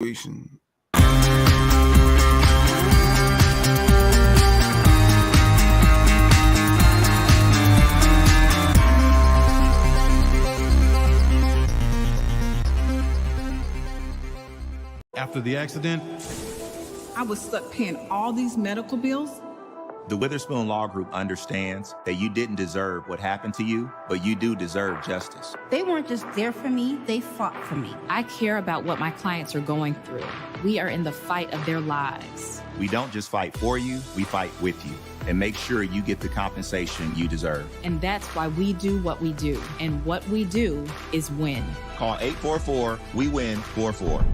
situation. After the accident, I was stuck paying all these medical bills. The Witherspoon Law Group understands that you didn't deserve what happened to you, but you do deserve justice. They weren't just there for me, they fought for me. I care about what my clients are going through. We are in the fight of their lives. We don't just fight for you, we fight with you and make sure you get the compensation you deserve. And that's why we do what we do. And what we do is win. Call 844-WE-WIN-44.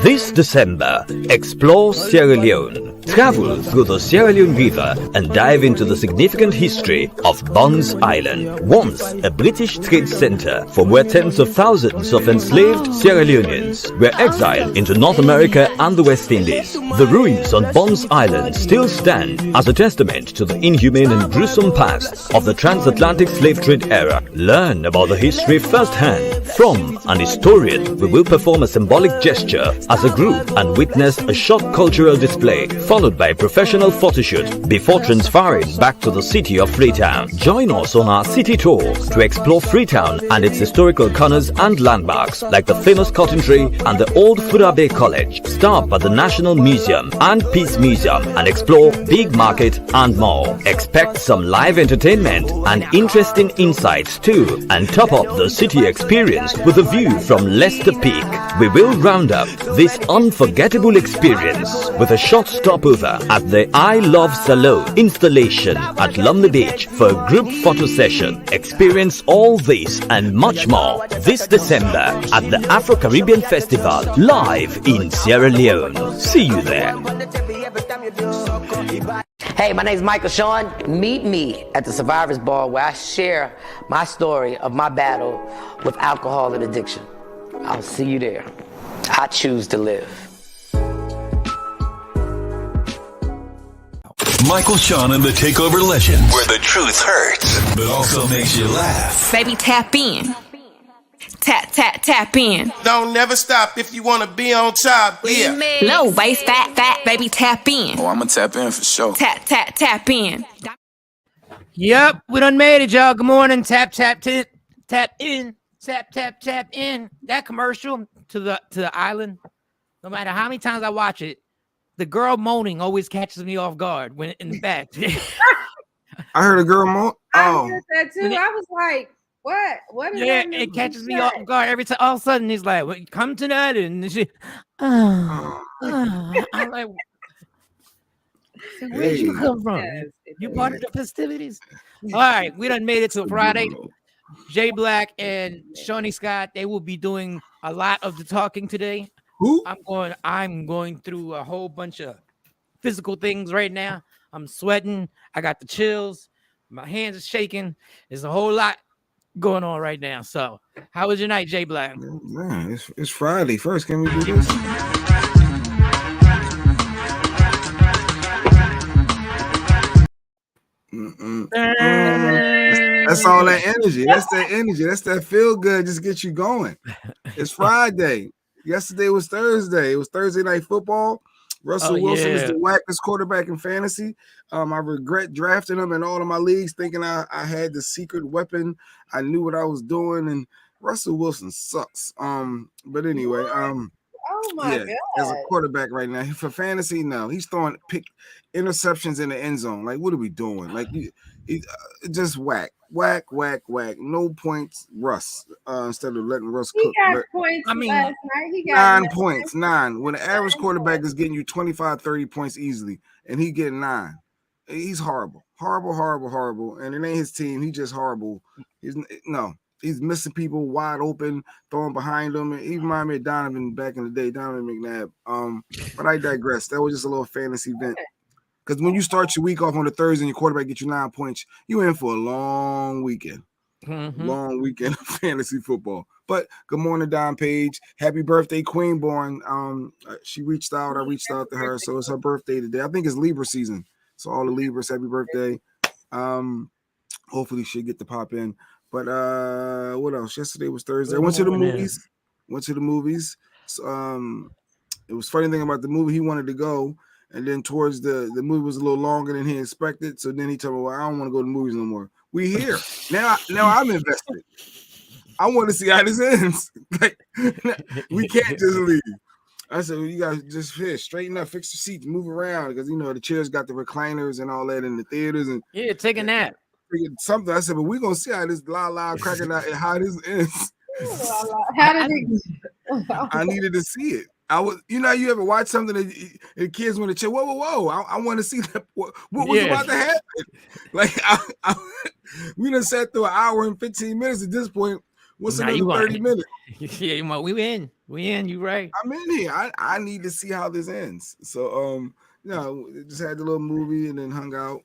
This December, explore Sierra Leone. Travel through the Sierra Leone River and dive into the significant history of Bonds Island, once a British trade center from where tens of thousands of enslaved Sierra Leoneans were exiled into North America and the West Indies. The ruins on Bonds Island still stand as a testament to the inhumane and gruesome past of the transatlantic slave trade era. Learn about the history firsthand. From an historian, we will perform a symbolic gesture as a group and witness a short cultural display followed by a professional photoshoot before transferring back to the city of Freetown. Join us on our city tour to explore Freetown and its historical corners and landmarks like the famous Cotton Tree and the old Fura Bay College. Stop at the National Museum and Peace Museum and explore Big Market and more. Expect some live entertainment and interesting insights too, and top up the city experience with a view from Leicester Peak. We will round up this unforgettable experience with a short stopover at the I Love Salon installation at Lumley Beach for a group photo session. Experience all this and much more this December at the Afro-Caribbean Festival live in Sierra Leone. See you there. Hey, my name is Michael Shawn. Meet me at the Survivors Ball where I share my story of my battle with alcohol and addiction. I'll see you there. I choose to live. Michael Shawn and the Takeover Legends, where the truth hurts, but also makes you laugh. Baby, tap in. Tap, tap, tap in. Don't never stop if you want to be on top. Yeah. Low waist, fat, fat, baby, tap in. Oh, I'm going to tap in for sure. Tap, tap, tap in. Yep, we done made it, y'all. Good morning. Tap, tap, tap, tap in. Tap, tap, tap in. That commercial to the island, no matter how many times I watch it, the girl moaning always catches me off guard when in the back. I heard a girl moan. I heard that too. I was like, what? What is yeah, that? It catches me off guard every time. All of a sudden, he's like, well, come tonight. And she, I'm like, where'd you come from? You part of the festivities? All right, we done made it till Friday. Jay Black and Shawnee Scott, they will be doing a lot of the talking today. Who? I'm going through a whole bunch of physical things right now. I'm sweating. I got the chills. My hands are shaking. There's a whole lot going on right now. So, how was your night, Jay Black? Man, it's Friday. First, can we do this? That's all that energy. That's that energy. That's that feel good. Just get you going. It's Friday. Yesterday was Thursday. It was Thursday night football. Russell Wilson is the wackest quarterback in fantasy. I regret drafting him in all of my leagues, thinking I had the secret weapon. I knew what I was doing, and Russell Wilson sucks. But anyway, oh my God. As a quarterback right now, for fantasy, no, he's throwing interceptions in the end zone. Like, what are we doing? Like, he just whack. No points, Russ. Instead of letting Russ cook. He got points last night. He got 9 points. 9. When the average quarterback is getting you 25, 30 points easily, and he getting 9. He's horrible. Horrible. And it ain't his team. He's just horrible. He's missing people wide open, throwing behind him. He reminded me of Donovan back in the day, Donovan McNabb. But I digress. That was just a little fantasy event. Because when you start your week off on the Thursday and your quarterback gets you 9 points, you in for a long weekend. Long weekend of fantasy football. But good morning, Don Page. Happy birthday, Queenborn. She reached out. I reached out to her. So it's her birthday today. I think it's Libra season. So all the Libras, happy birthday. Hopefully she'll get to pop in. But what else? Yesterday was Thursday. I went to the movies. Went to the movies. It was funny thing about the movie. He wanted to go, and then towards the movie was a little longer than he expected. So then he told me, "Well, I don't want to go to the movies no more. We here now. I'm invested. I want to see how this ends. Like we can't just leave." I said, well, "You guys just straighten up, fix the seats, move around because the chairs got the recliners and all that in the theaters and take a nap." Something. I said, "But we're gonna see how this la cracking out and how this ends." How did it? I needed to see it. I was, you ever watch something that the kids want to check? Whoa! I want to see that. What was about to happen? Like we done sat through an hour and 15 minutes at this point. What's another 30 minutes? Yeah, we in. You right. I'm in here. I need to see how this ends. So just had the little movie and then hung out.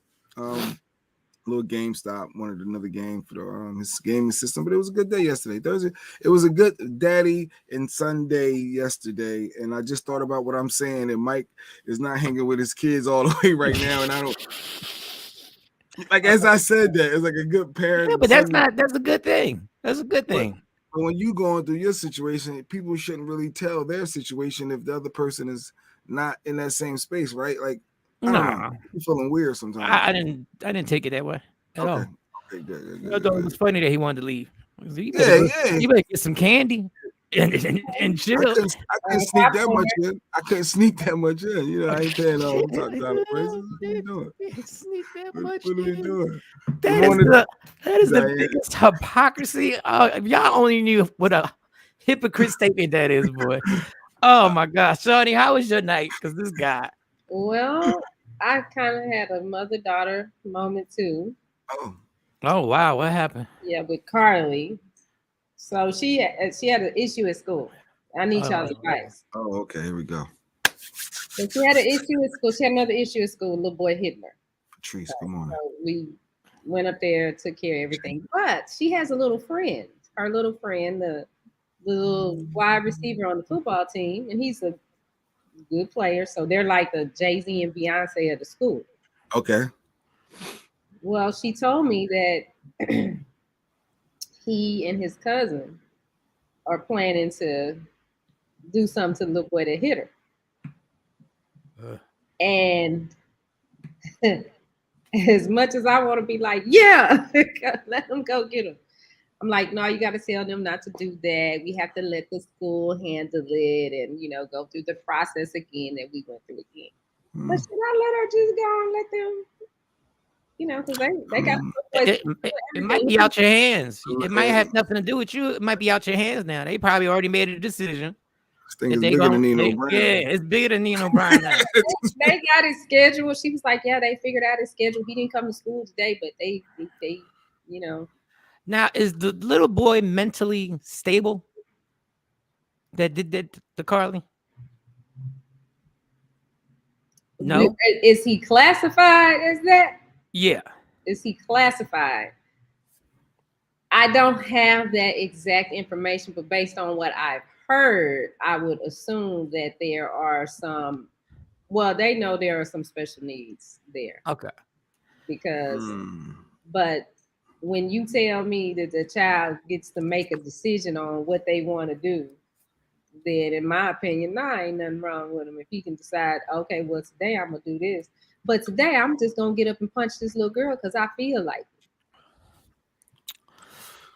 Little GameStop wanted another game for the his gaming system, but it was a good day yesterday. Thursday, it was a good daddy and Sunday yesterday, and I just thought about what I'm saying. And Mike is not hanging with his kids all the way right now, and I don't like. As I said, that it's like a good parent. Yeah, but that's a good thing. That's a good thing. But when you going through your situation, people shouldn't really tell their situation if the other person is not in that same space, right? Like. I don't know. I'm feeling weird sometimes. I didn't take it that way at all. Okay, good. I thought it was funny that he wanted to leave. You better get some candy and chill. I couldn't sneak that much in. I ain't paying all $100 prices. What are you doing? Sneak that much what are we doing? That is the biggest hypocrisy. Y'all only knew what a hypocrite statement that is, boy. Oh my gosh, Shawnee, how was your night? Because this guy. Well, I kind of had a mother-daughter moment too. Oh wow, what happened? Yeah, with Carly. So she had an issue at school. I need y'all's advice. Oh, okay, here we go. So she had an issue at school. She had another issue at school. A little boy hit her. Patrice, come on. So we went up there, took care of everything. But she has a little friend. Her little friend, the little wide receiver on the football team, and he's a good player. So they're like the Jay-Z and Beyonce of the school. Okay. Well, she told me that he and his cousin are planning to do something to the little boy that hit her. And as much as I want to be like, yeah, let them go get him. I'm like, no, you got to tell them not to do that. We have to let the school handle it and, go through the process again that we went through again. But should I let her just go and let them, because they got it might be out your hands. It might have nothing to do with you. It might be out your hands now. They probably already made a decision. This thing is bigger than Nino Brown. Yeah, it's bigger than Nino Brown now. They got his schedule. She was like, yeah, they figured out his schedule. He didn't come to school today, but they Now, is the little boy mentally stable that did that to Carly? No. Is he classified as that? Yeah. Is he classified? I don't have that exact information, but based on what I've heard, I would assume that there are some, they know there are some special needs there. Okay. Because, but when you tell me that the child gets to make a decision on what they want to do, then in my opinion, ain't nothing wrong with him. If he can decide, okay, well, today I'm going to do this. But today I'm just going to get up and punch this little girl because I feel like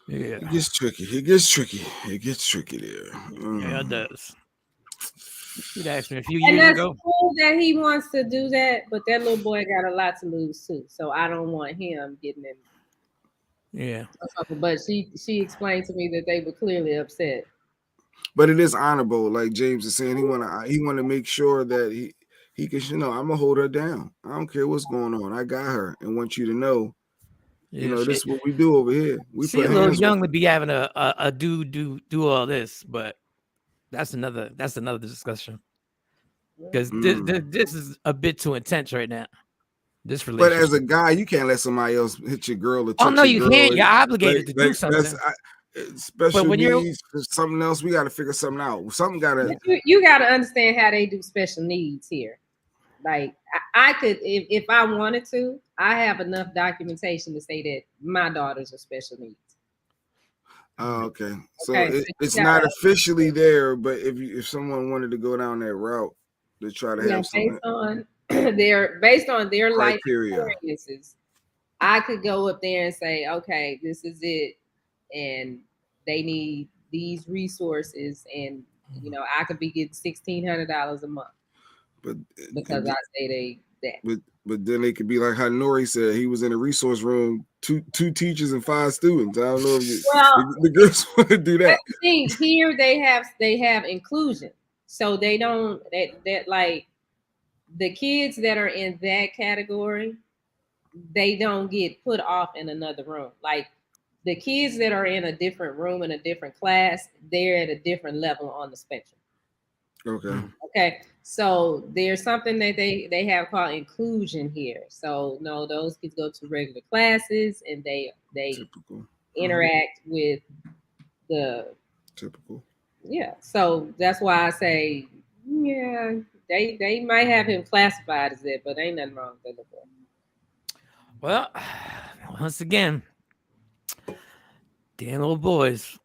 it. Yeah. It gets tricky. It gets tricky there. Yeah, it does. He'd asked me a few and years that's ago. Cool that he wants to do that, but that little boy got a lot to lose too. So I don't want him getting in. Yeah. But she explained to me that they were clearly upset. But it is honorable, like James is saying. He want to make sure that he can, I'm gonna hold her down. I don't care what's going on. I got her, and want you to know. Yeah, this is what we do over here. We she's a little young to be having a do all this, but that's another discussion. Because this is a bit too intense right now. This relationship. But as a guy, you can't let somebody else hit your girl or touch no, you girl. can't. You're obligated to do something. Special needs, something else. We got to figure something out. Something got to. You got to understand how they do special needs here. Like I could, if I wanted to, I have enough documentation to say that my daughters are special needs. Oh, okay. So Okay, it's you not gotta, officially there, but if someone wanted to go down that route to try to yeah, have some based on their life criteria. experiences, I could go up there and say, okay, this is it, and they need these resources, and I could be getting $1,600 a month But because I say that. but then they could be like how Nori said he was in a resource room, two teachers and 5 students. I don't know if Well, the girls want to do that. that's the thing. Here they have inclusion, so they don't that like the kids that are in that category, they don't get put off in another room. Like the kids that are in a different room in a different class, they're at a different level on the spectrum. Okay. Okay. So there's something that they have called inclusion here. So no, those kids go to regular classes and they Typical. interact with the typical. Yeah. So that's why I say, yeah, they might have him classified as it, but ain't nothing wrong with that. Well, once again, damn little boys.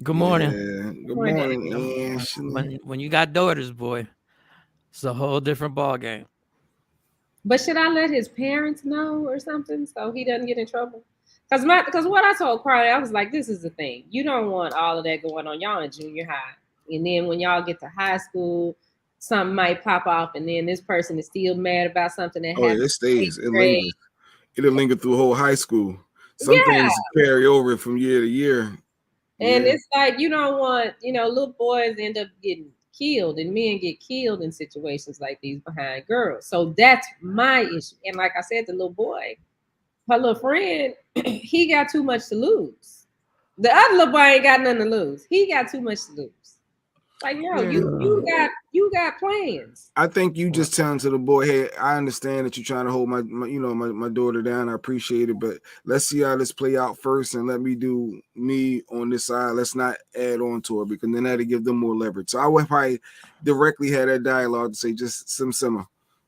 Good morning. Yeah. Good morning, Ashley. When you got daughters, boy, it's a whole different ball game. But should I let his parents know or something so he doesn't get in trouble? Because what I told Carly, I was like, this is the thing. You don't want all of that going on. Y'all in junior high. And then when y'all get to high school, something might pop off, and then this person is still mad about something that happened. Yeah, it stays. It lingers. It'll linger through whole high school. Some things carry over from year to year. And it's like you don't want, little boys end up getting killed and men get killed in situations like these behind girls. So that's my issue. And like I said, the little boy, her little friend, he got too much to lose. The other little boy ain't got nothing to lose. He got too much to lose. Like, you got plans. I think you just telling to the boy, hey, I understand that you're trying to hold my daughter down. I appreciate it, but let's see how this play out first, and let me do me on this side. Let's not add on to her, because then that'll give them more leverage. So I would probably directly have that dialogue to say, just simmer.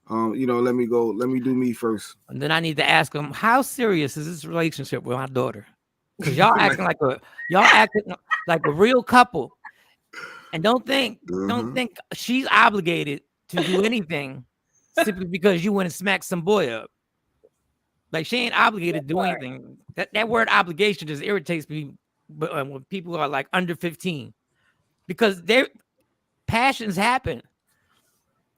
Let me go. Let me do me first. And then I need to ask him, how serious is this relationship with my daughter? Because y'all acting like a real couple. And don't think she's obligated to do anything simply because you want to smack some boy up. Like, she ain't obligated to do anything. That word obligation just irritates me when people are like under 15, because their passions happen.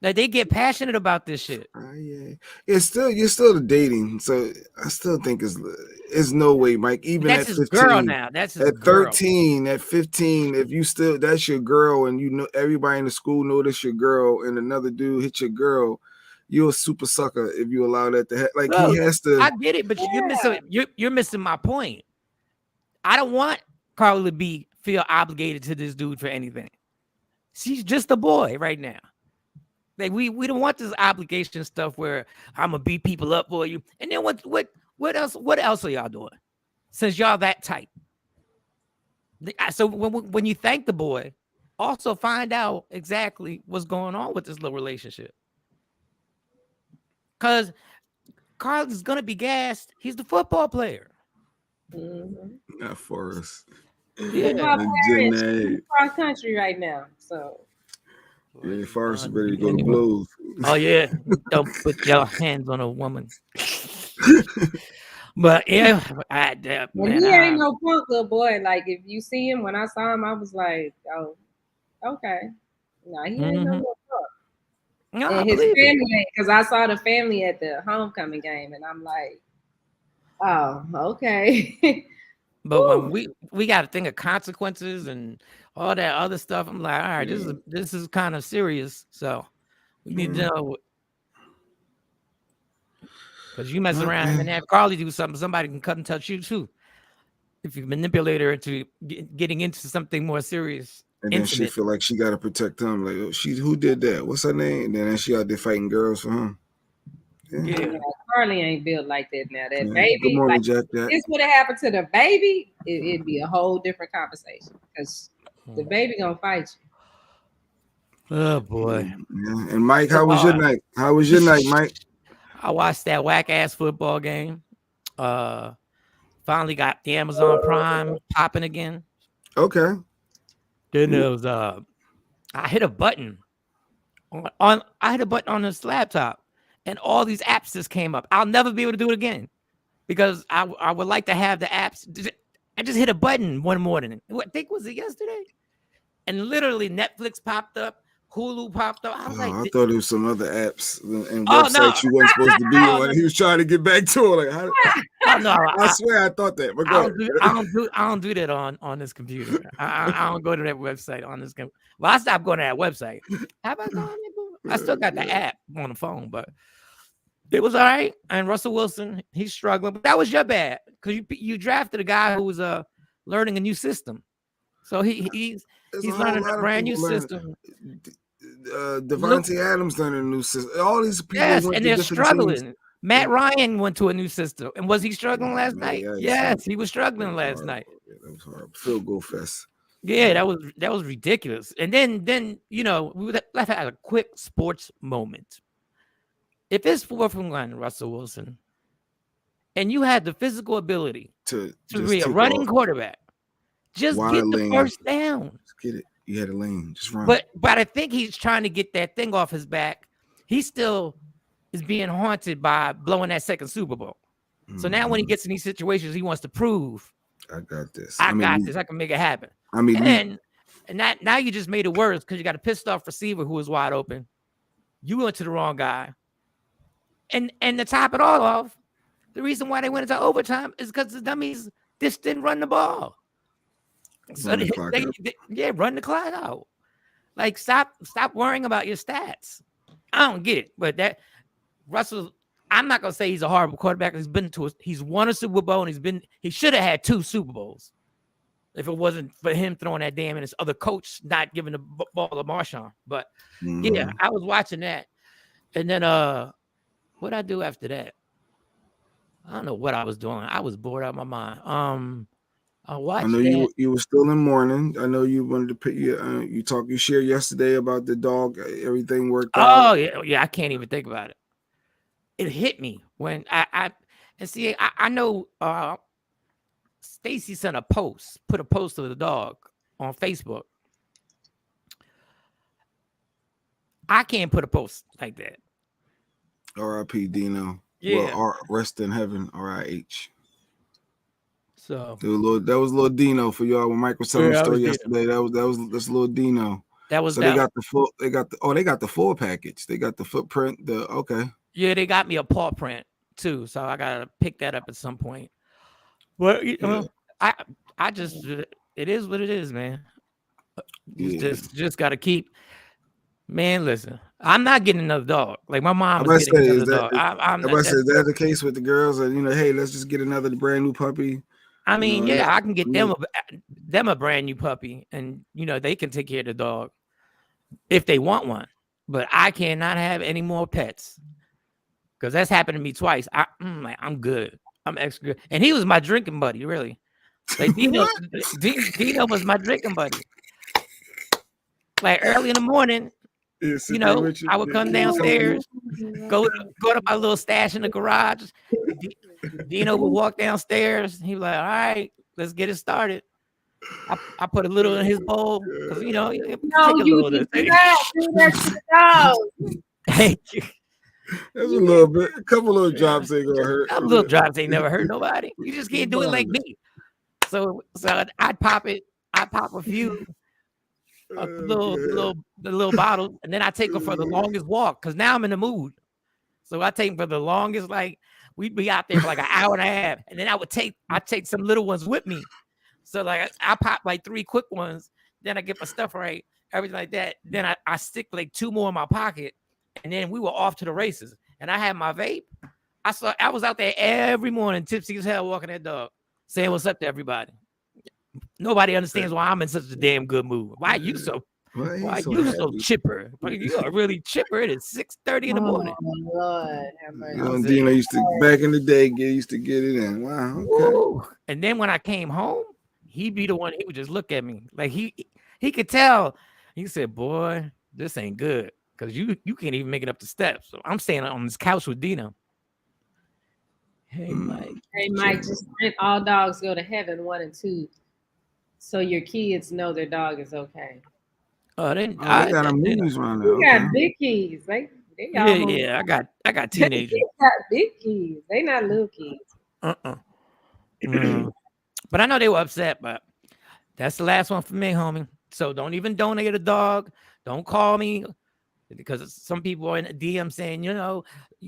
Like, they get passionate about this shit. Yeah, you're still dating, so I still think it's no way, Mike. Even that's at his 15, girl now. That's his at girl. 13, at 15, if you still that's your girl, and everybody in the school know that's your girl, and another dude hit your girl, you're a super sucker if you allow that to happen. Bro, he has to. I get it, but you're missing my point. I don't want Carly to feel obligated to this dude for anything. She's just a boy right now. Like, we don't want this obligation stuff where I'm gonna beat people up for you. And then what else are y'all doing since y'all that tight? So when you thank the boy, also find out exactly what's going on with this little relationship. Because Carl's gonna be gassed. He's the football player. Not for us. Yeah, cross country right now. So. Yeah, Forrest is ready to go to blows. Oh yeah, don't put your hands on a woman. But yeah, he ain't no punk little boy. Like, if you see him, when I saw him, I was like, oh, okay. No, he ain't no little punk. No, and his family, because I saw the family at the homecoming game, and I'm like, oh, okay. But when we got to think of consequences and all that other stuff, I'm like, all right, this is kind of serious. So we need to know, because you mess around and have Carly do something, somebody can cut and touch you too. If you manipulate her into getting into something more serious. And then she feel like she got to protect him. Like, who did that? What's her name? And then she out there fighting girls for him. Yeah. Carly ain't built like that now. That baby, good morning, Jack. This would have happened to the baby, it'd be a whole different conversation, because the baby gonna fight you. Oh boy. Yeah. And Mike, how was your night? How was your night, Mike? I watched that whack ass football game. Finally got the Amazon Prime popping again. Okay. Then there was I hit a button on this laptop, and all these apps just came up. I'll never be able to do it again because I would like to have the apps. I just hit a button one morning. I think was it yesterday, and literally Netflix popped up, Hulu popped up. I was I thought it was some other apps and websites no. you weren't supposed to be on. He was trying to get back to it. Like, I swear I thought that. But I don't do that on this computer. I don't go to that website on this computer. Well, I stopped going to that website. How about going? I still got the app on the phone, but it was all right. And Russell Wilson, he's struggling. But that was your bad because you drafted a guy who was learning a new system. So he's learning a brand new system. Devontae Adams learning a new system. All these people, and they're struggling. Teams. Matt Ryan went to a new system, and was he struggling last night? Yes, he was struggling last night. Yeah, that was horrible. Field goal fest. Yeah, that was ridiculous. And then let's have a quick sports moment. If it's 4th and 1, Russell Wilson, and you had the physical ability to be a running quarterback, just get the first down. Just get it. You had a lane. Just run. But I think he's trying to get that thing off his back. He still is being haunted by blowing that second Super Bowl. So now when he gets in these situations, he wants to prove, I got this. I got this. I can make it happen. I mean, and now you just made it worse because you got a pissed off receiver who was wide open. You went to the wrong guy. And to top it all off, the reason why they went into overtime is because the dummies just didn't run the ball. So run the clock out. Like stop worrying about your stats. I don't get it, but that Russell, I'm not gonna say he's a horrible quarterback. He's won a Super Bowl and he should have had 2 Super Bowls if it wasn't for him throwing that damn and his other coach not giving the ball to Marshawn. But yeah, I was watching that, and then what I do after that, I don't know what I was doing. I was bored out of my mind. I know you were still in mourning. I know you wanted to pick you shared yesterday about the dog. Everything worked out. Oh yeah. I can't even think about it. It hit me when I know Stacy put a post of the dog on Facebook. I can't put a post like that. R.I.P. Dino. Yeah. Well, rest in heaven. R.I.H. So that was little Dino for y'all when Mike was telling the story yesterday. That's little Dino. They got the full package. They got the footprint. Yeah, they got me a paw print too, so I gotta pick that up at some point. But I just it is what it is, man. Just gotta keep. Man, listen, I'm not getting another dog. Like my mom was getting another dog. Is that the case with the girls? And hey, let's just get another brand new puppy. I mean, I can get them a brand new puppy, and they can take care of the dog if they want one. But I cannot have any more pets because that's happened to me twice. I'm good. I'm extra good, and he was my drinking buddy, really. Like Dino was my drinking buddy. Like early in the morning, I would come downstairs, go to my little stash in the garage. Dino would walk downstairs. He was like, "All right, let's get it started." I put a little in his bowl because take a little. Thank you. There's a little bit, a couple of drops ain't gonna hurt. Some little drops ain't never hurt nobody. You just can't do it like me. So I'd pop it. I pop a few. The little bottle, and then I take them for the longest walk because now I'm in the mood. So I take them for the longest, like we'd be out there for like an hour and a half, and then I take some little ones with me. So like I pop like 3 quick ones, then I get my stuff right, everything like that. Then I stick like 2 more in my pocket, and then we were off to the races. And I had my vape. I was out there every morning, tipsy as hell, walking that dog, saying what's up to everybody. Nobody understands why I'm in such a damn good mood. Why are you so chipper? You are really chipper. It is 6:30 in the morning. Lord, Dino used to back in the day used to get it in. Wow. Okay. Woo. And then when I came home, he'd be the one. He would just look at me like he could tell. He said, "Boy, this ain't good because you can't even make it up the steps." So I'm staying on this couch with Dino. Hey, Mike. Hey, Mike, just print All Dogs Go to Heaven 1 and 2 so your kids know their dog is okay. Oh, they got movies around there. You got big kids. They almost, I got teenagers. They got big kids. They not little kids. But I know they were upset, but that's the last one for me, homie. So don't even donate a dog. Don't call me, because some people are in the DM saying, you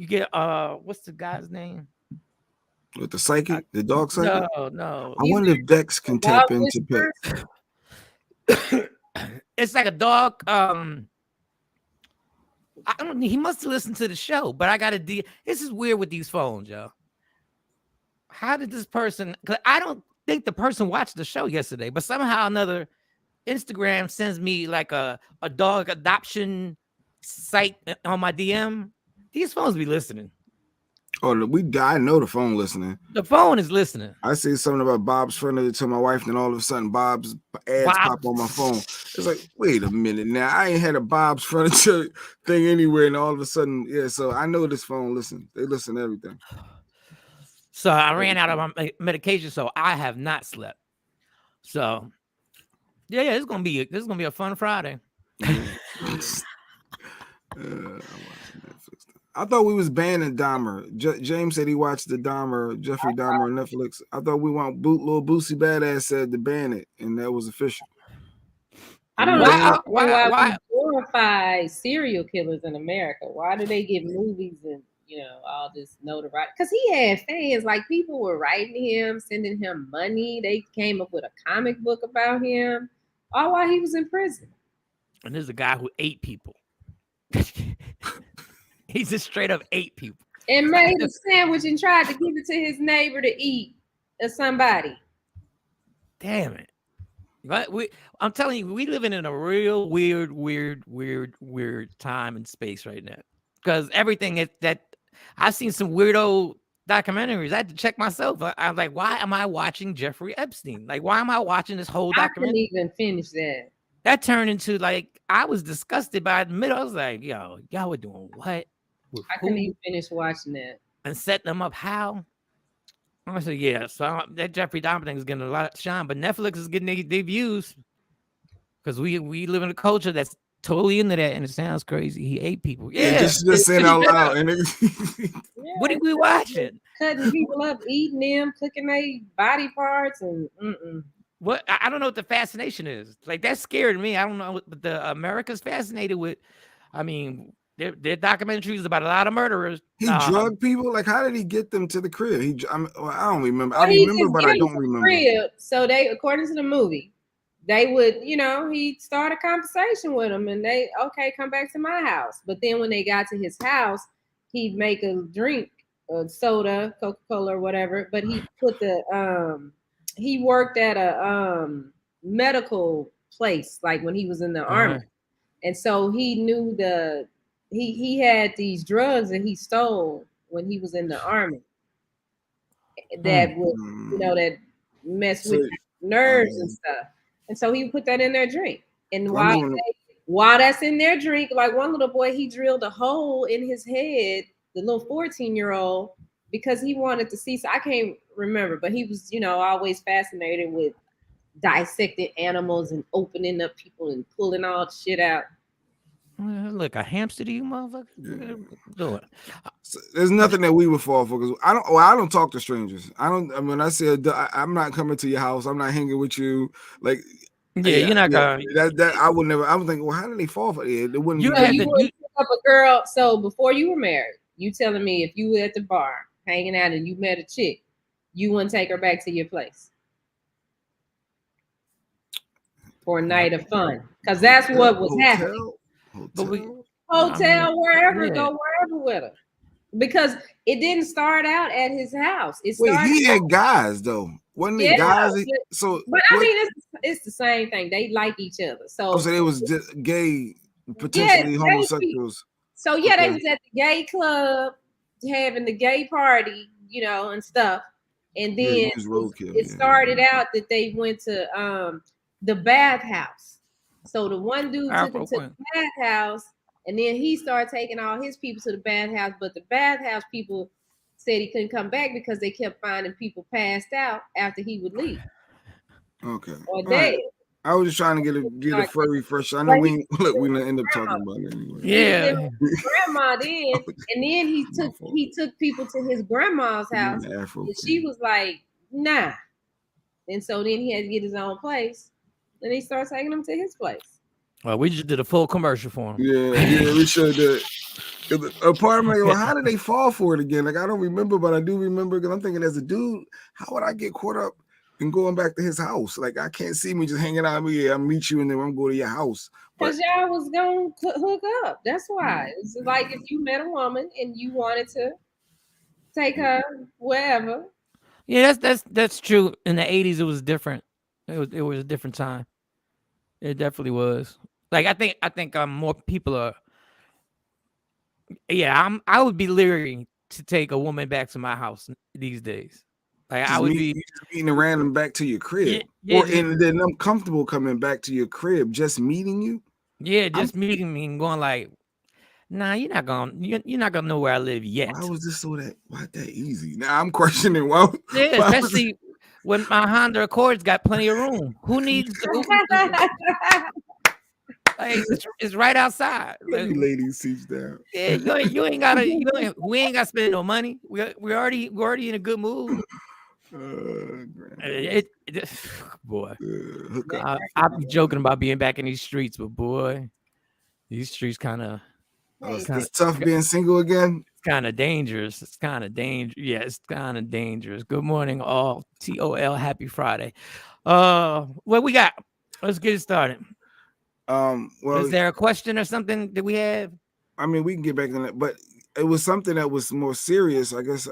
get what's the guy's name? With the psychic, the dog psychic? No. I wonder if Dex can tap into pets. It's like a dog. I don't. He must have listened to the show, but I got a D. This is weird with these phones, yo. How did this person? Because I don't think the person watched the show yesterday, but somehow another Instagram sends me like a dog adoption site on my DM. These phones be listening. Oh, I know the phone listening. The phone is listening. I say something about Bob's friend to my wife, and all of a sudden Bob's ads pop on my phone. It's like, wait a minute now. I ain't had a Bob's furniture thing anywhere, and all of a sudden, so I know this phone listens. They listen to everything. So I ran out of my medication, so I have not slept. So yeah, this is gonna be a fun Friday. I thought we was banning Dahmer. James said he watched the Jeffrey Dahmer on Netflix. I thought we want little Boosie Badass said to ban it, and that was official. I don't know why we glorify serial killers in America. Why do they get movies and all this notoriety? Because he had fans. Like, people were writing him, sending him money. They came up with a comic book about him, all while he was in prison. And there's a guy who ate people. He just straight up ate people. And made a sandwich and tried to give it to his neighbor to eat or somebody. Damn it. But I'm telling you, we living in a real weird time and space right now. Because everything that I've seen some weirdo documentaries. I had to check myself. I was like, why am I watching Jeffrey Epstein? Like, why am I watching this whole documentary? I couldn't even finish that. That turned into, like, I was disgusted by the middle. I was like, yo, y'all were doing what? I couldn't even finish watching that. And set them up how? I said, yeah. So that Jeffrey Dahmer thing is getting a lot of shine, but Netflix is getting their views because we live in a culture that's totally into that, and it sounds crazy. He ate people. Yeah, just saying out loud. And what are we watching? Cutting people up, eating them, cooking their body parts, and What I don't know what the fascination is. Like, that scared me. I don't know, but the America's fascinated with. I mean, their documentaries about a lot of murderers. He drugged people. Like, how did he get them to the crib? I don't remember. I remember, but I don't remember. Crib. So they, according to the movie, they would, he'd start a conversation with them, and they, okay, come back to my house. But then when they got to his house, he'd make a drink, soda, Coca-Cola, or whatever. But he put he worked at a medical place, like when he was in the army, and so he knew he had these drugs that he stole when he was in the army that would that mess with nerves and stuff, and so he would put that in their drink. And while that's in their drink, like one little boy, he drilled a hole in his head, the little 14-year-old, because he wanted to see. So I can't remember, but he was, always fascinated with dissecting animals and opening up people and pulling all the shit out. Look, a hamster to you, motherfucker. Do it. There's nothing that we would fall for, because I don't talk to strangers. When I say I'm not coming to your house, I'm not hanging with you. Like, you're not going. That I would never. I would think, well, how did they fall for it? It wouldn't. You pick up a girl. So before you were married, you telling me if you were at the bar hanging out and you met a chick, you wouldn't take her back to your place for a night of fun, because that's what was happening. Hotel, wherever, go wherever with her, because it didn't start out at his house. He had guys though, wasn't it? Guys, but I mean, it's the same thing. They like each other, so it was just gay, potentially homosexuals. So they was at the gay club having the gay party, and stuff, and then it started out that they went to the bathhouse. So the one dude took him to the bathhouse, and then he started taking all his people to the bathhouse. But the bathhouse people said he couldn't come back because they kept finding people passed out after he would leave. Okay. Or All dead. right. I was just trying to get a furry fresh. I know we gonna end up talking about it anyway. Yeah. Grandma then, and then he took people to his grandma's house, and she was like, nah. And so then he had to get his own place. Then he started taking them to his place. Well, we just did a full commercial for him. Yeah, we should do. A part of me, well, how did they fall for it again? Like I don't remember, but I do remember because I'm thinking as a dude, how would I get caught up in going back to his house? Like I can't see me just hanging out with you. I'll meet you and then I'm going to your house. Because y'all was gonna hook up. That's why. It's like if you met a woman and you wanted to take her wherever. Yeah, that's true. In the 80s, it was different. It was a different time. It definitely was. Like I think more people are. Yeah, I would be leery to take a woman back to my house these days. Like just I would be meeting a random back to your crib, and then I'm comfortable coming back to your crib, just meeting you. Yeah, just meeting me and going like, nah, you're not gonna know where I live yet. Why was this why that easy? Now I'm questioning. Why especially when my Honda Accord's got plenty of room. Who needs like it's right outside. Let me lay these seats down. Yeah, you ain't gotta. We ain't gotta spend no money. We're already in a good mood. Boy, I'm joking about being back in these streets, but boy, these streets kind of. It's tough being single again. It's kind of dangerous. Yeah, it's kind of dangerous. Good morning, all. TOL. Happy Friday. What we got? Let's get it started. Well, is there a question or something that we have? I mean, we can get back to that, but it was something that was more serious. I guess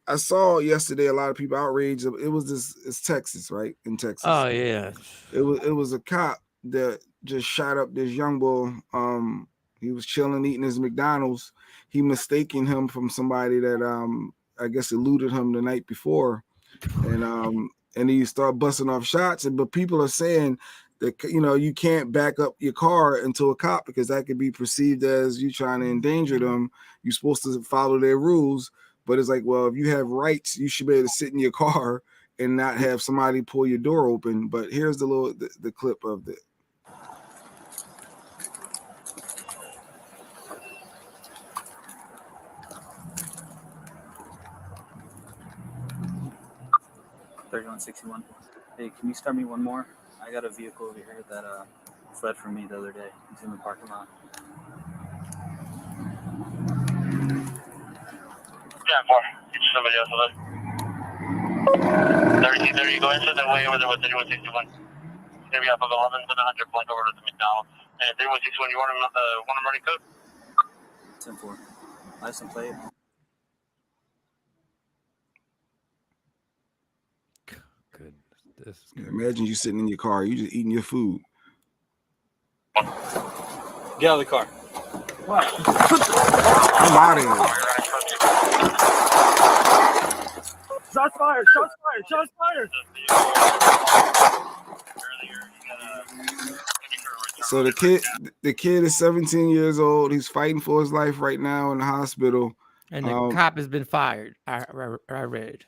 I saw yesterday a lot of people outraged. It was it's Texas, right? In Texas. Oh yeah. It was a cop that just shot up this young boy. He was chilling, eating his McDonald's. He mistaken him from somebody that I guess eluded him the night before, and he started busting off shots. But people are saying that you can't back up your car into a cop because that could be perceived as you trying to endanger them. You're supposed to follow their rules, but it's like, well, if you have rights, you should be able to sit in your car and not have somebody pull your door open. But here's the clip of it. 3161. Hey, can you start me one more? I got a vehicle over here that fled from me the other day. He's in the parking lot. Yeah, more. Get somebody else with us. 30, you go into the way over there with 3161. It's gonna be off of 11 to the 100 point over to the McDonald's. And 3161, you want him running code? 10-4. License plate. Imagine you sitting in your car, you just eating your food. Get out of the car. What? I'm out of here. Shots fired! Shots fired! Shots fired! So the kid is 17 years old. He's fighting for his life right now in the hospital. And the cop has been fired. I read.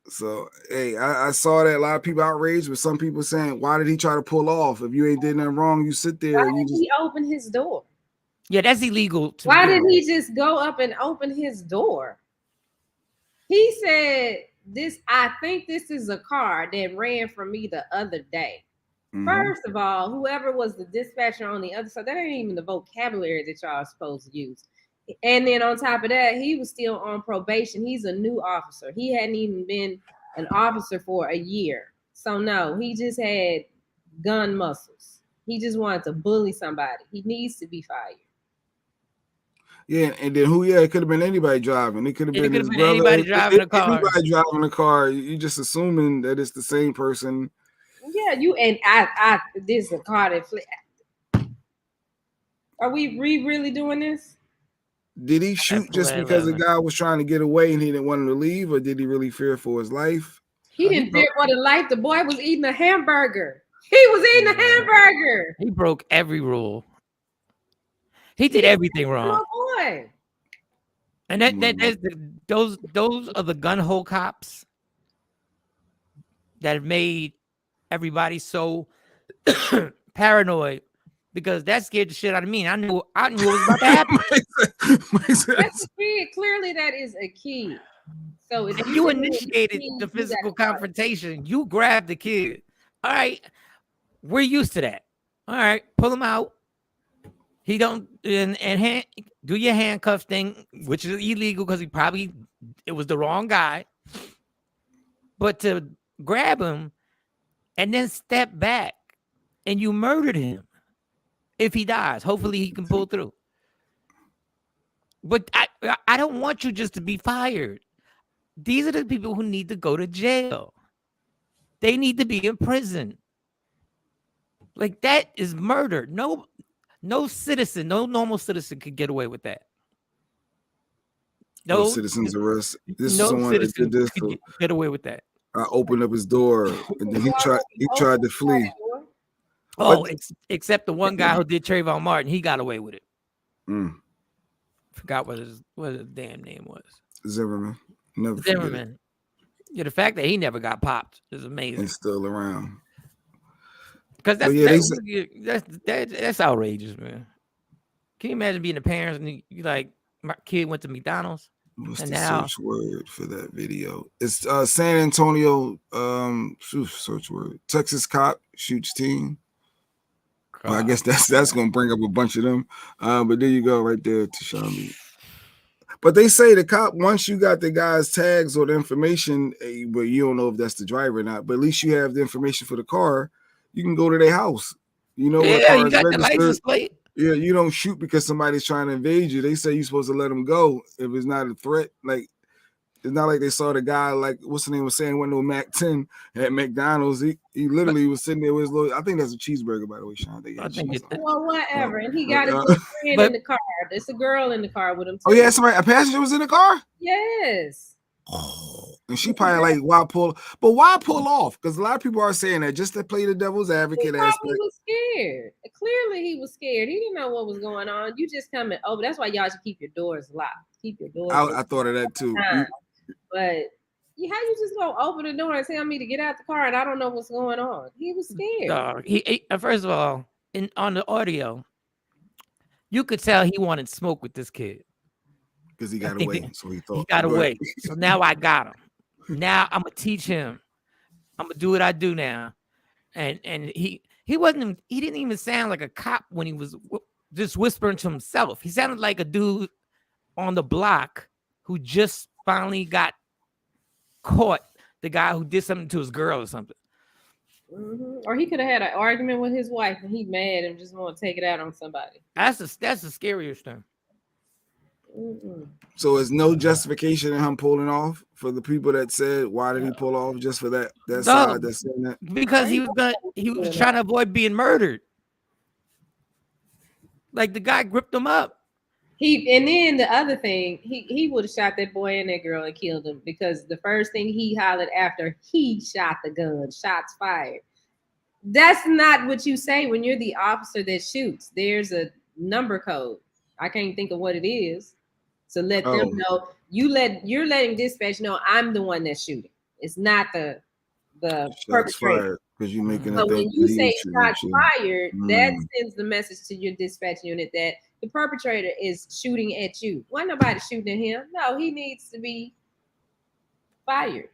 So, hey, I saw that a lot of people outraged, but some people saying, why did he try to pull off? If you ain't did nothing wrong, you sit there. Why did he open his door? Yeah, that's illegal. Why did he just go up and open his door? He said, I think this is a car that ran from me the other day. Mm-hmm. First of all, whoever was the dispatcher on the other side, that ain't even the vocabulary that y'all are supposed to use. And then on top of that, he was still on probation. He's a new officer. He hadn't even been an officer for a year. So no, he just had gun muscles. He just wanted to bully somebody. He needs to be fired. Yeah, and then it could have been anybody driving. It could have been his brother. Anybody driving a car. Anybody driving a car. You just assuming that it's the same person. Yeah, this is a car that Are we really doing this? Did he shoot just because the guy was trying to get away and he didn't want him to leave, or did he really fear for his life? He didn't fear for his life. The boy was eating a hamburger. He was eating a hamburger. He broke every rule. He did everything wrong. Oh boy. And those are the gun hole cops that have made everybody so paranoid, because that scared the shit out of me. I knew what was about to happen. That's a kid. Clearly, that is a kid. So if you initiated the physical confrontation, you grabbed the kid. All right, we're used to that. All right, pull him out. He don't do your handcuff thing, which is illegal because it was the wrong guy. But to grab him and then step back, and you murdered him. If he dies, hopefully he can pull through. But I don't want you just to be fired. These are the people who need to go to jail. They need to be in prison. Like, that is murder. No citizen, no normal citizen could get away with that. No citizen's arrest. This is no someone that citizen did this. could get away with that. I opened up his door, and then he tried to flee. Oh, except the one guy who did Trayvon Martin, he got away with it. Forgot what his damn name was. Zimmerman. Never Zimmerman. Yeah, the fact that he never got popped is amazing. And still around. Because that's outrageous, man. Can you imagine being the parents and you like, my kid went to McDonald's? What's the search word for that video? It's San Antonio search word. Texas cop shoots teen. Well, I guess that's gonna bring up a bunch of them. But there you go, right there to Shawn. But they say the cop, once you got the guy's tags or the information, but you don't know if that's the driver or not, but at least you have the information for the car, you can go to their house. You know what car is registered. Yeah, you don't shoot because somebody's trying to invade you. They say you're supposed to let them go if it's not a threat. Like, it's not like they saw the guy, like, what's the name was saying, went to a Mac 10 at McDonald's. He literally was sitting there with his little, I think that's a cheeseburger, by the way, Shawn. Well, whatever. And he got his little friend in the car. There's a girl in the car with him, too. Oh, yeah, somebody, a passenger was in the car? Yes. And she probably like, why pull off? Because a lot of people are saying that just to play the devil's advocate aspect. He was scared. Clearly, he was scared. He didn't know what was going on. You just coming over. That's why y'all should keep your doors locked. Keep your doors locked. I thought of that too. But how you just gonna open the door and tell me to get out the car and I don't know what's going on? He was scared. He first of all, on the audio, you could tell he wanted smoke with this kid. Because he got away. So he thought he got away. So now I got him. Now I'm gonna teach him. I'm gonna do what I do now. And he didn't even sound like a cop when he was just whispering to himself. He sounded like a dude on the block who just finally got caught, the guy who did something to his girl or something. Or he could have had an argument with his wife and he mad and just want to take it out on somebody. That's the scariest thing. So there's no justification in him pulling off for the people that said, why did he pull off just for that side that's saying that? Because he was trying to avoid being murdered. Like, the guy gripped him up. And then the other thing, he would have shot that boy and that girl and killed him, because the first thing he hollered after he shot the gun, shots fired. That's not what you say when you're the officer that shoots. There's a number code. I can't think of what it is. So let them know. You're letting dispatch know I'm the one that's shooting. It's not the perpetrator. Because you're making so when you say shots fired, that sends the message to your dispatch unit that the perpetrator is shooting at you. Why nobody shooting at him? No, he needs to be fired.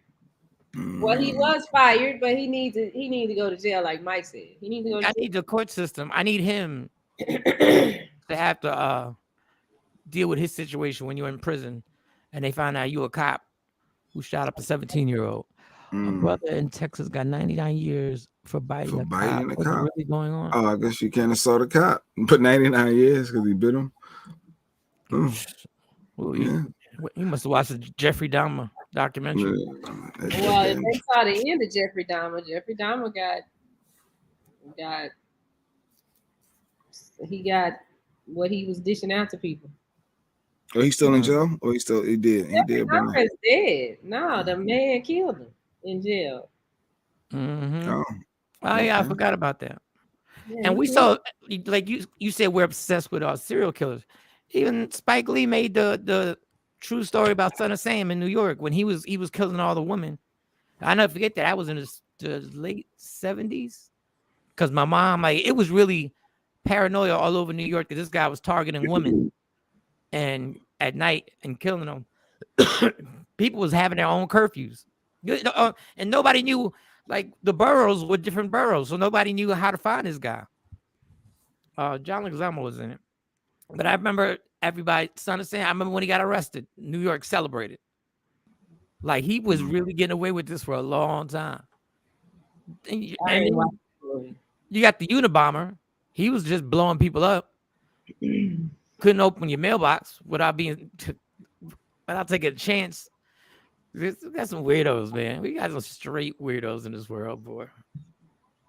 Well, he was fired, but he needs to go to jail, like Mike said. He needs to go. I need the court system. I need him to have to deal with his situation when you're in prison and they find out you a cop who shot up a 17-year-old. A brother in Texas got 99 years for biting a cop. What's really going on? Oh, I guess you can't assault a cop. But 99 years because he bit him. Well, you must have watched the Jeffrey Dahmer documentary. Well, if they saw the end of Jeffrey Dahmer got what he was dishing out to people. Oh, he's still in jail? Or he did? He did. Dahmer is dead. No, the man killed him in jail. Oh yeah, I forgot about that. Yeah, and we saw, like you said, we're obsessed with our serial killers. Even Spike Lee made the true story about Son of Sam in New York when he was killing all the women. I never forget that. I was in the late 70s because my mom, like, it was really paranoia all over New York that this guy was targeting women and at night and killing them. People was having their own curfews, and nobody knew. Like, the boroughs were different boroughs, so nobody knew how to find this guy. John Leguizamo was in it, but I remember everybody. Son of Sam. I remember when he got arrested. New York celebrated. Like, he was really getting away with this for a long time. And you got the Unabomber. He was just blowing people up. Couldn't open your mailbox without taking a chance. We got some weirdos, man. We got some straight weirdos in this world, boy.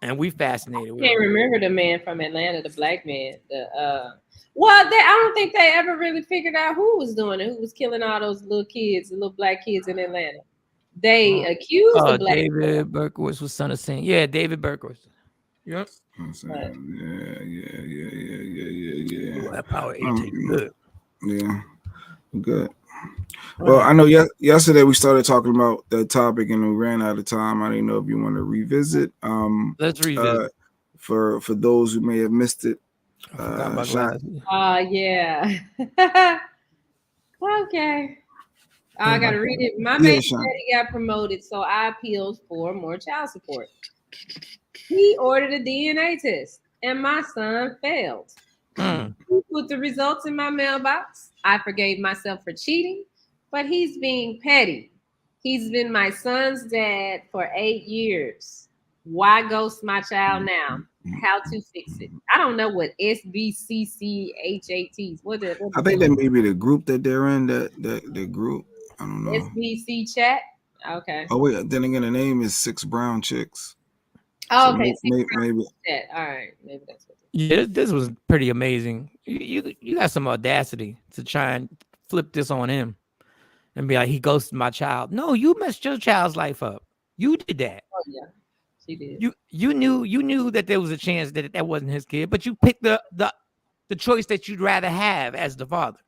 And we fascinated with I can't remember the man from Atlanta, the black man. I don't think they ever really figured out who was doing it, who was killing all those little kids, the little black kids in Atlanta. They accused the black David Berkowitz was Son of Sam. Yeah, David Berkowitz. Yep. Yeah. Ooh, that power 8 tastes good. Yeah, good. Well, I know yesterday we started talking about that topic and we ran out of time. I didn't know if you want to revisit. Let's revisit. For those who may have missed it. Yeah. Okay. I gotta read it. My baby daddy got promoted, so I appealed for more child support. He ordered a DNA test, and my son failed. He put the results in my mailbox. I forgave myself for cheating, but he's being petty. He's been my son's dad for 8 years. Why ghost my child now? How to fix it? I don't know what SBCCHATs. What I think that may be the group that they're in. The group. I don't know. SBC chat. Okay. Oh wait. Then again, the name is Six Brown Chicks. Oh, okay. So maybe. Chat. All right. Maybe that's what. Yeah, this was pretty amazing. You got some audacity to try and flip this on him and be like, he ghosted my child. No, you messed your child's life up. You did that. Oh yeah, she did. You knew that there was a chance that wasn't his kid, but you picked the choice that you'd rather have as the father,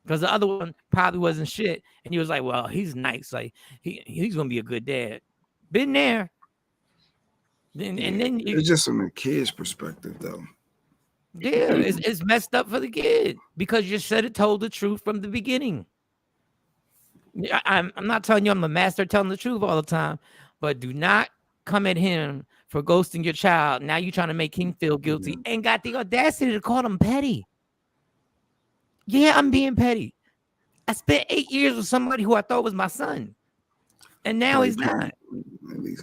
because the other one probably wasn't shit, and you was like, well, he's nice, like he's gonna be a good dad. Been there. And then it's just from the kid's perspective, though. Yeah, it's messed up for the kid because you should have told the truth from the beginning. I'm not telling you I'm the master telling the truth all the time, but do not come at him for ghosting your child. Now you're trying to make him feel guilty and got the audacity to call him petty. Yeah, I'm being petty. I spent 8 years with somebody who I thought was my son, and now he's not.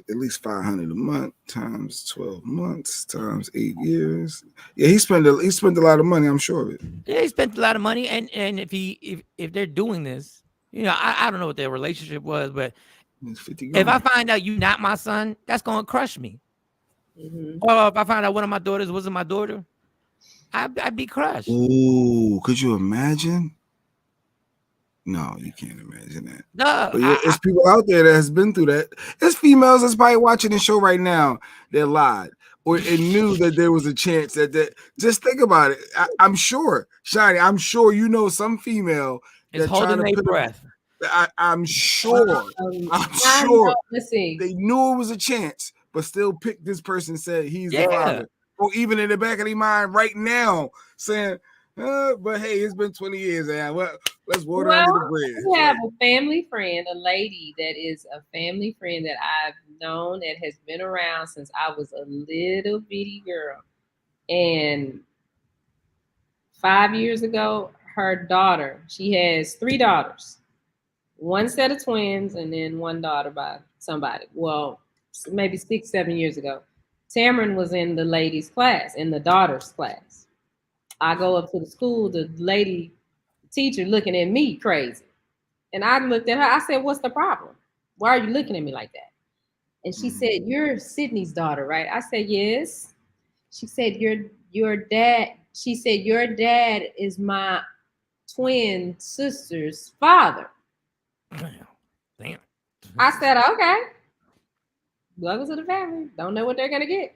At least $500 a month times 12 months times 8 years. Yeah, he spent a lot of money. I'm sure of it. Yeah, he spent a lot of money, and if they're doing this, I don't know what their relationship was, but if I find out you're not my son, that's gonna crush me. Or if I find out one of my daughters wasn't my daughter, I'd be crushed. Ooh, could you imagine? No, you can't imagine that. No, but it's people out there that has been through that. There's females that's probably watching the show right now that lied or knew that there was a chance that just think about it. I'm sure, Shiny, I'm sure you know some female that's holding their breath. I'm sure. Listen, they knew it was a chance, but still picked this person, said he's the father. Or even in the back of their mind right now saying, but hey, it's been 20 years, man. Well, let's water under the bridge. We have a family friend, a lady that is a family friend that I've known that has been around since I was a little bitty girl. And 5 years ago, her daughter, she has 3 daughters, one set of twins, and then one daughter by somebody. Well, maybe 6, 7 years ago. Tamron was in the ladies' class, in the daughter's class. I go up to the school, the lady teacher looking at me crazy. And I looked at her, I said, what's the problem? Why are you looking at me like that? And she said, you're Sydney's daughter, right? I said, yes. She said, your dad, she said, your dad is my twin sister's father. Damn. I said, okay. Welcome to the family. Don't know what they're gonna get.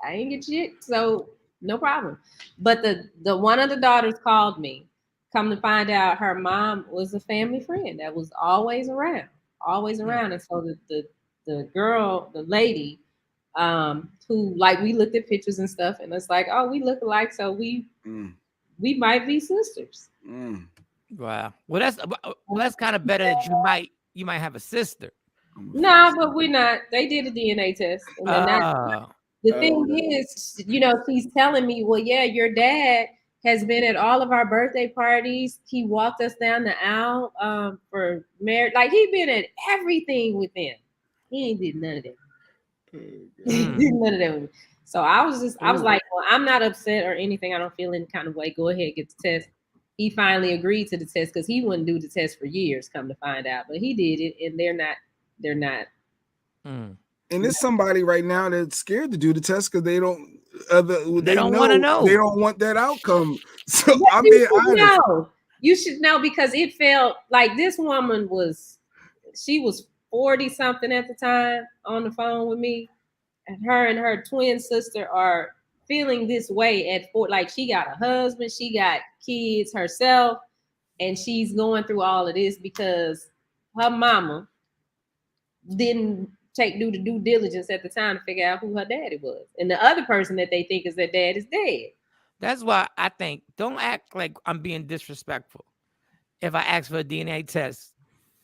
I ain't get shit, so no problem. But the one of the daughters called me come to find out, her mom was a family friend that was always around. And so the girl, the lady, who, like, we looked at pictures and stuff, and it's like, oh, we look alike, so we might be sisters. Wow. Well, that's kind of better that you might have a sister. Nah, but we're not. They did a DNA test, and then the thing is, she's telling me, well, yeah, your dad has been at all of our birthday parties. He walked us down the aisle for marriage. Like, he been at everything with them. He ain't did none of that. He did none of that with me. So I was like, well, I'm not upset or anything. I don't feel any kind of way. Go ahead, get the test. He finally agreed to the test because he wouldn't do the test for years, come to find out. But he did it, and they're not. And there's somebody right now that's scared to do the test because they don't want to know. They don't want that outcome. So But I'm being honest. You should know, because it felt like this woman was 40 something at the time on the phone with me, and her twin sister are feeling this way at 4. Like, she got a husband, she got kids herself, and she's going through all of this because her mama didn't do the due diligence at the time to figure out who her daddy was, and the other person that they think is their dad is dead. That's why I think, don't act like I'm being disrespectful if I ask for a DNA test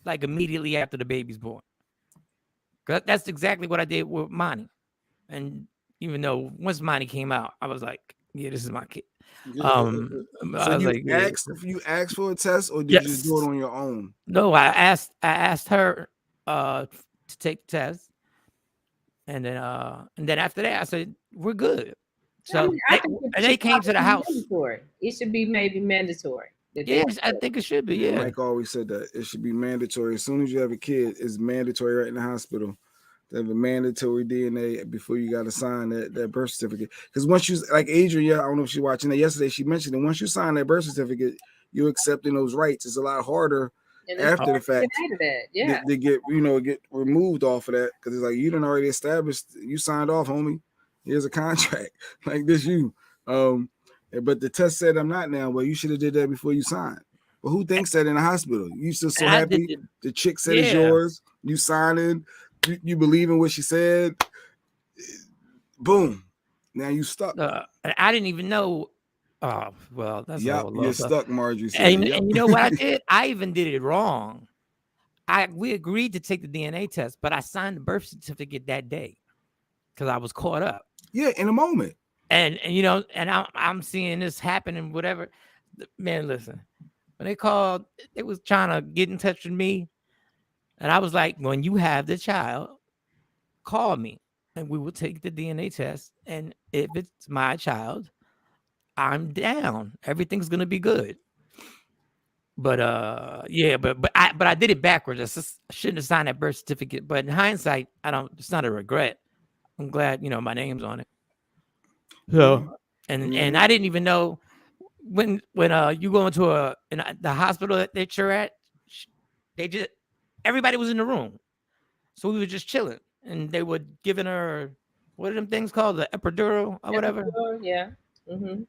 like immediately after the baby's born. That's exactly what I did with Monty. And even though once Monty came out, I was like, yeah, this is my kid. So you asked for a test, or did you just do it on your own? No, I asked her to take the test, and then after that I said, we're good. So they came to the house. Mandatory. It should be maybe mandatory. Yes, I think it should be. Yeah, Mike always said that it should be mandatory. As soon as you have a kid, it's mandatory right in the hospital to have a mandatory DNA before you got to sign that birth certificate. Because once you, like Adrian, I don't know if she's watching that yesterday, she mentioned it. Once you sign that birth certificate, you're accepting those rights. It's a lot harder after the fact to get get removed off of that, because it's like you done already established, you signed off, homie. Here's a contract like this. But the test said I'm not now. Well, you should have did that before you signed. But who thinks that in the hospital? You still so happy the chick said it's yours. You signing. You believe in what she said. Boom. Now you stuck. I didn't even know. Oh, well, that's you're stuck, Marjorie. And you know what I did? I even did it wrong. We agreed to take the DNA test, but I signed the birth certificate that day because I was caught up. Yeah, in a moment. And I'm seeing this happen and whatever. Man, listen. When they called, they was trying to get in touch with me. And I was like, when you have the child, call me and we will take the DNA test. And if it's my child, I'm down. Everything's gonna be good. But but I did it backwards. I shouldn't have signed that birth certificate. But in hindsight, it's not a regret. I'm glad, my name's on it. So and I didn't even know when you go into the hospital that you're at, everybody was in the room. So we were just chilling, and they were giving her, what are them things called? The epidural or whatever. Yeah. Mm-hmm.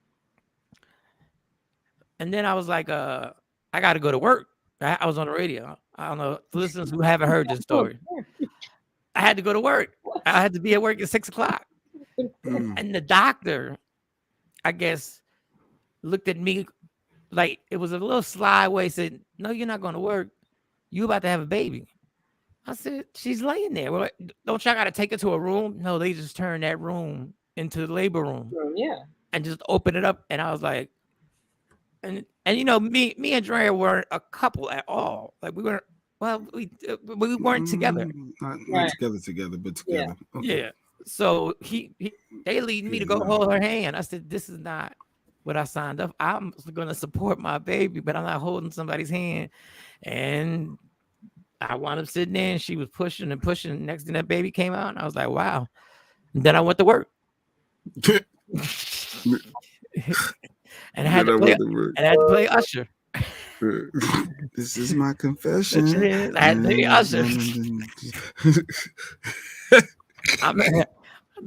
And then I was like, I got to go to work. I was on the radio. I don't know, for listeners who haven't heard this story. I had to go to work. I had to be at work at 6:00. And the doctor, I guess, looked at me like it was a little sly way, said, no, you're not going to work. You about to have a baby. I said, she's laying there. Well, don't y'all got to take her to a room? No, they just turned that room into the labor room. Yeah. And just open it up. And I was like, and me and Drea weren't a couple at all. Like we weren't, we weren't together. Not together, but together. Yeah. Okay. Yeah. So they lead me to go hold her hand. I said, this is not what I signed up. I'm going to support my baby, but I'm not holding somebody's hand. And I wound up sitting there, and she was pushing and pushing. Next thing, that baby came out, and I was like, wow. And then I went to work. And I had to play Usher. This is my confession. I had to play Usher.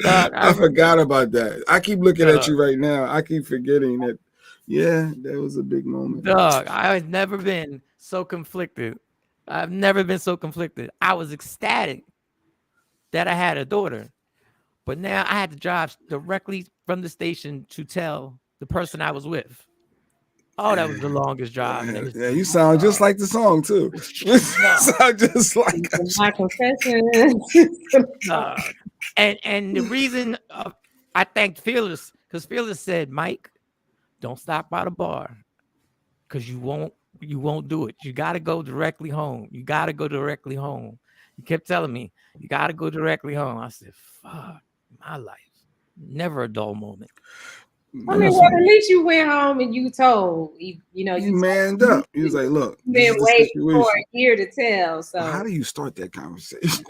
I forgot about that. I keep looking at you right now. I keep forgetting that Yeah, that was a big moment. Dog, I had never been so conflicted. I've never been so conflicted. I was ecstatic that I had a daughter, but now I had to drive directly from the station to tell the person I was with. Oh, that was the longest drive in the history. Yeah, you sound just like the song too. You sound just like my confession. And the reason I thanked Fearless, because Fearless said, Mike, don't stop by the bar, because you won't do it. You got to go directly home. You got to go directly home. You kept telling me you got to go directly home. I said, fuck my life. Never a dull moment. I mean, well, at least you went home and you told, you manned up. He was like, look, you this been is the waiting for situation. a year to tell. So How do you start that conversation?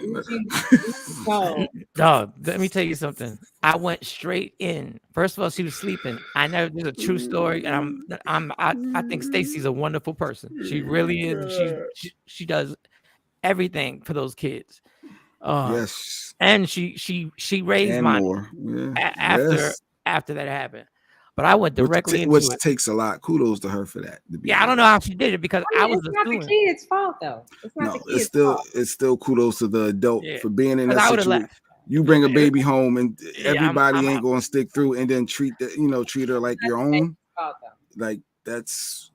Dog, let me tell you something. I went straight in. First of all, she was sleeping. I know this is a true story, and I think Stacy's a wonderful person. She really is. She does everything for those kids. Yes, and she raised and mine more. Yeah. after that happened. But I went directly into which it. takes a lot. Kudos to her for that. Yeah, I don't know how she did it because I was it's not the kid's fault though. It's not the kid's fault. It's still kudos to the adult for being in that I would've situation. left. You bring a baby home and Yeah, everybody I'm ain't out. going to stick through and then treat her like your own. Like that's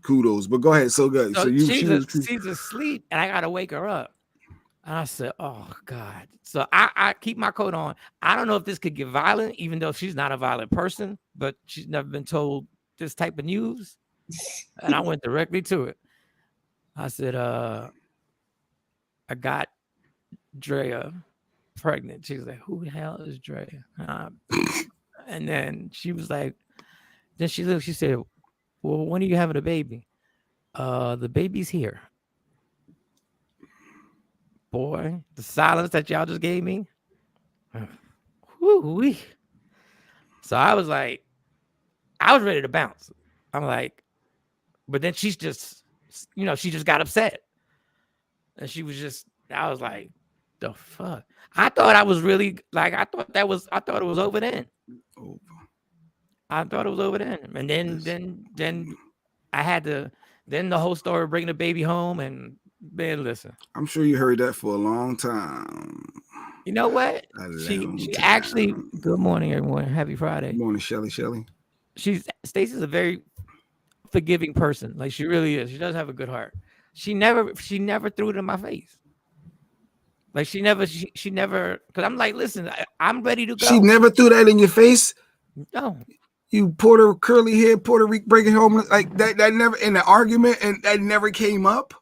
kudos. But go ahead. So good. So she's asleep and I gotta wake her up. And I said, oh God. So I keep my coat on. I don't know if this could get violent, even though she's not a violent person, but she's never been told this type of news. And I went directly to it. I said, I got Drea pregnant. She was like, who the hell is Drea? And then she was like, then she looked, she said, well, when are you having a baby? The baby's here. Boy, the silence that y'all just gave me. Woo-wee. So I was like, I was ready to bounce. I'm like, but then she's just, she just got upset. And she was just, I was like, the fuck? I thought I was really, like, I thought it was over then. I thought it was over then. And then I had to, then the whole story of bringing the baby home and, man, listen. I'm sure you heard that for a long time. You know what? She actually, good morning, everyone. Happy Friday. Good morning, Shelly. Stacey's a very forgiving person. Like she really is. She does have a good heart. She never threw it in my face. Like she never, because I'm like, listen, I'm ready to go. She never threw that in your face? No. You curly hair, Puerto Rico breaking home like that never in an argument and that never came up?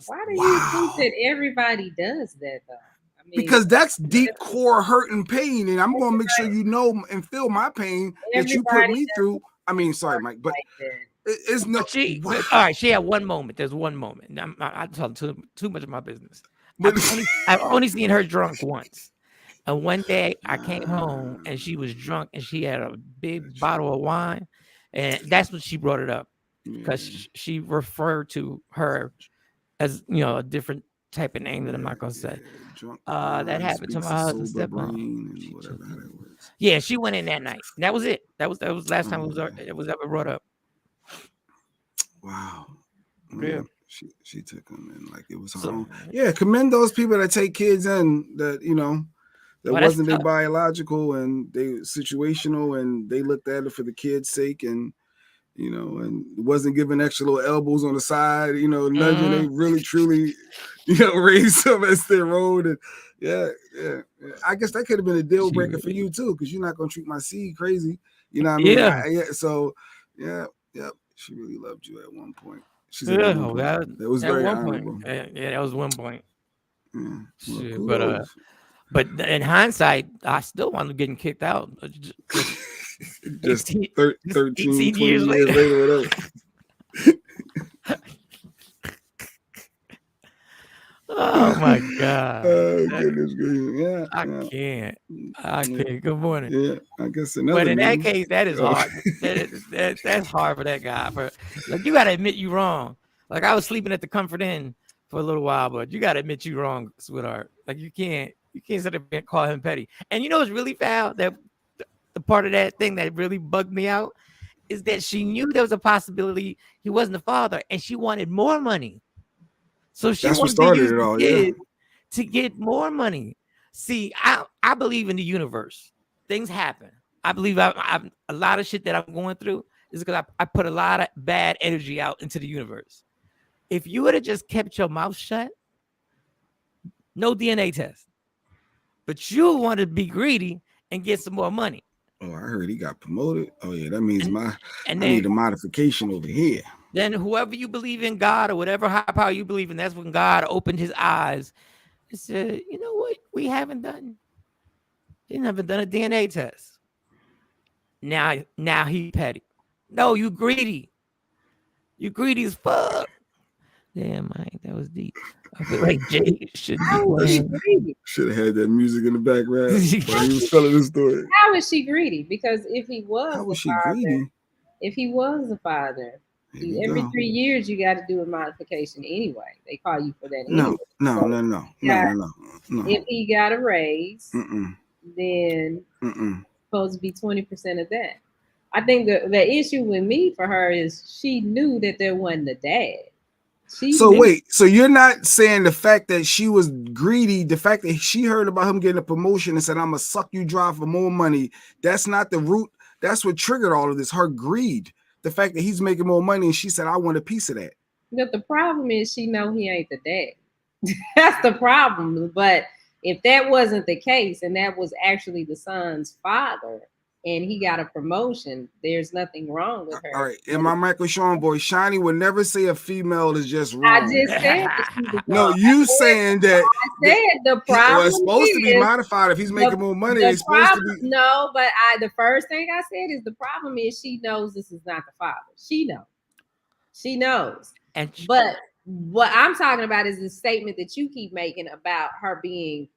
Why do you think that everybody does that though? I mean, because that's deep core hurt and pain, and I'm going to make sure you know and feel my pain that you put me through. I mean, sorry, Mike, but it's no. All right, she had one moment. There's one moment. I'm talking too much of my business. I've only seen her drunk once. And one day I came home and she was drunk and she had a big bottle of wine, and that's when she brought it up because she referred to her as a different type of name that I'm not gonna say. That happened to my husband stepmom. Yeah, she went in that night. That was it. That was last time it was ever brought up. Wow. Yeah. She took them in like it was her own. Yeah, commend those people that take kids in that that wasn't their biological and they situational and they looked at it for the kids' sake and and wasn't giving extra little elbows on the side, nudging. They really truly, raised them as their own. And yeah. I guess that could have been a deal breaker for you too, because you're not gonna treat my seed crazy. You know what I mean? Yeah. She really loved you at one point. She said that was very honorable. Yeah, that was one point. Yeah. Well, but in hindsight, I still wound up getting kicked out. Just 13 years later, whatever. Oh my God. Oh, goodness gracious. Yeah. I can't. Good morning. Yeah, I guess But in that case, that is hard. That's hard for that guy. Like you gotta admit you wrong. Like I was sleeping at the Comfort Inn for a little while, but you gotta admit you wrong, sweetheart. Like you can't sit there and call him petty. And it's really foul that the part of that thing that really bugged me out is that she knew there was a possibility he wasn't the father, and she wanted more money. So she That's what wanted to started use it the all. kid to get more money. See, I believe in the universe. Things happen. I believe I've a lot of shit that I'm going through is because I put a lot of bad energy out into the universe. If you would have just kept your mouth shut, no DNA test. But you want to be greedy and get some more money. Oh, I heard he got promoted. Oh yeah, that means I then, need a modification over here. Then whoever you believe in, God or whatever high power you believe in, that's when God opened his eyes and said, you know what? We haven't done a DNA test. Now he petty. No, you greedy. You greedy as fuck. Damn, Mike, that was deep. I feel like Jay shouldn't be playing. Should have had that music in the background while he was telling the story. How is she greedy? Because if he was How the was she father, greedy? if he was the father, every 3 years you got to do a modification anyway. They call you for that anyway. No. If he got a raise, then supposed to be 20% of that. I think the issue with me for her is she knew that there wasn't a dad. So you're not saying the fact that she was greedy, the fact that she heard about him getting a promotion and said, I'm gonna suck you dry for more money. That's not the root. That's what triggered all of this. Her greed. The fact that he's making more money and she said, I want a piece of that. But the problem is she know he ain't the dad. That's the problem. But if that wasn't the case and that was actually the son's father and he got a promotion, there's nothing wrong with her. All right. In my Michael Shawn boy, Shiny would never say a female is just wrong. I just said no, you saying that I said the problem it's supposed to be modified if he's making more money. It's supposed to be no, but the first thing I said is the problem is she knows this is not the father. She knows. But what I'm talking about is the statement that you keep making about her being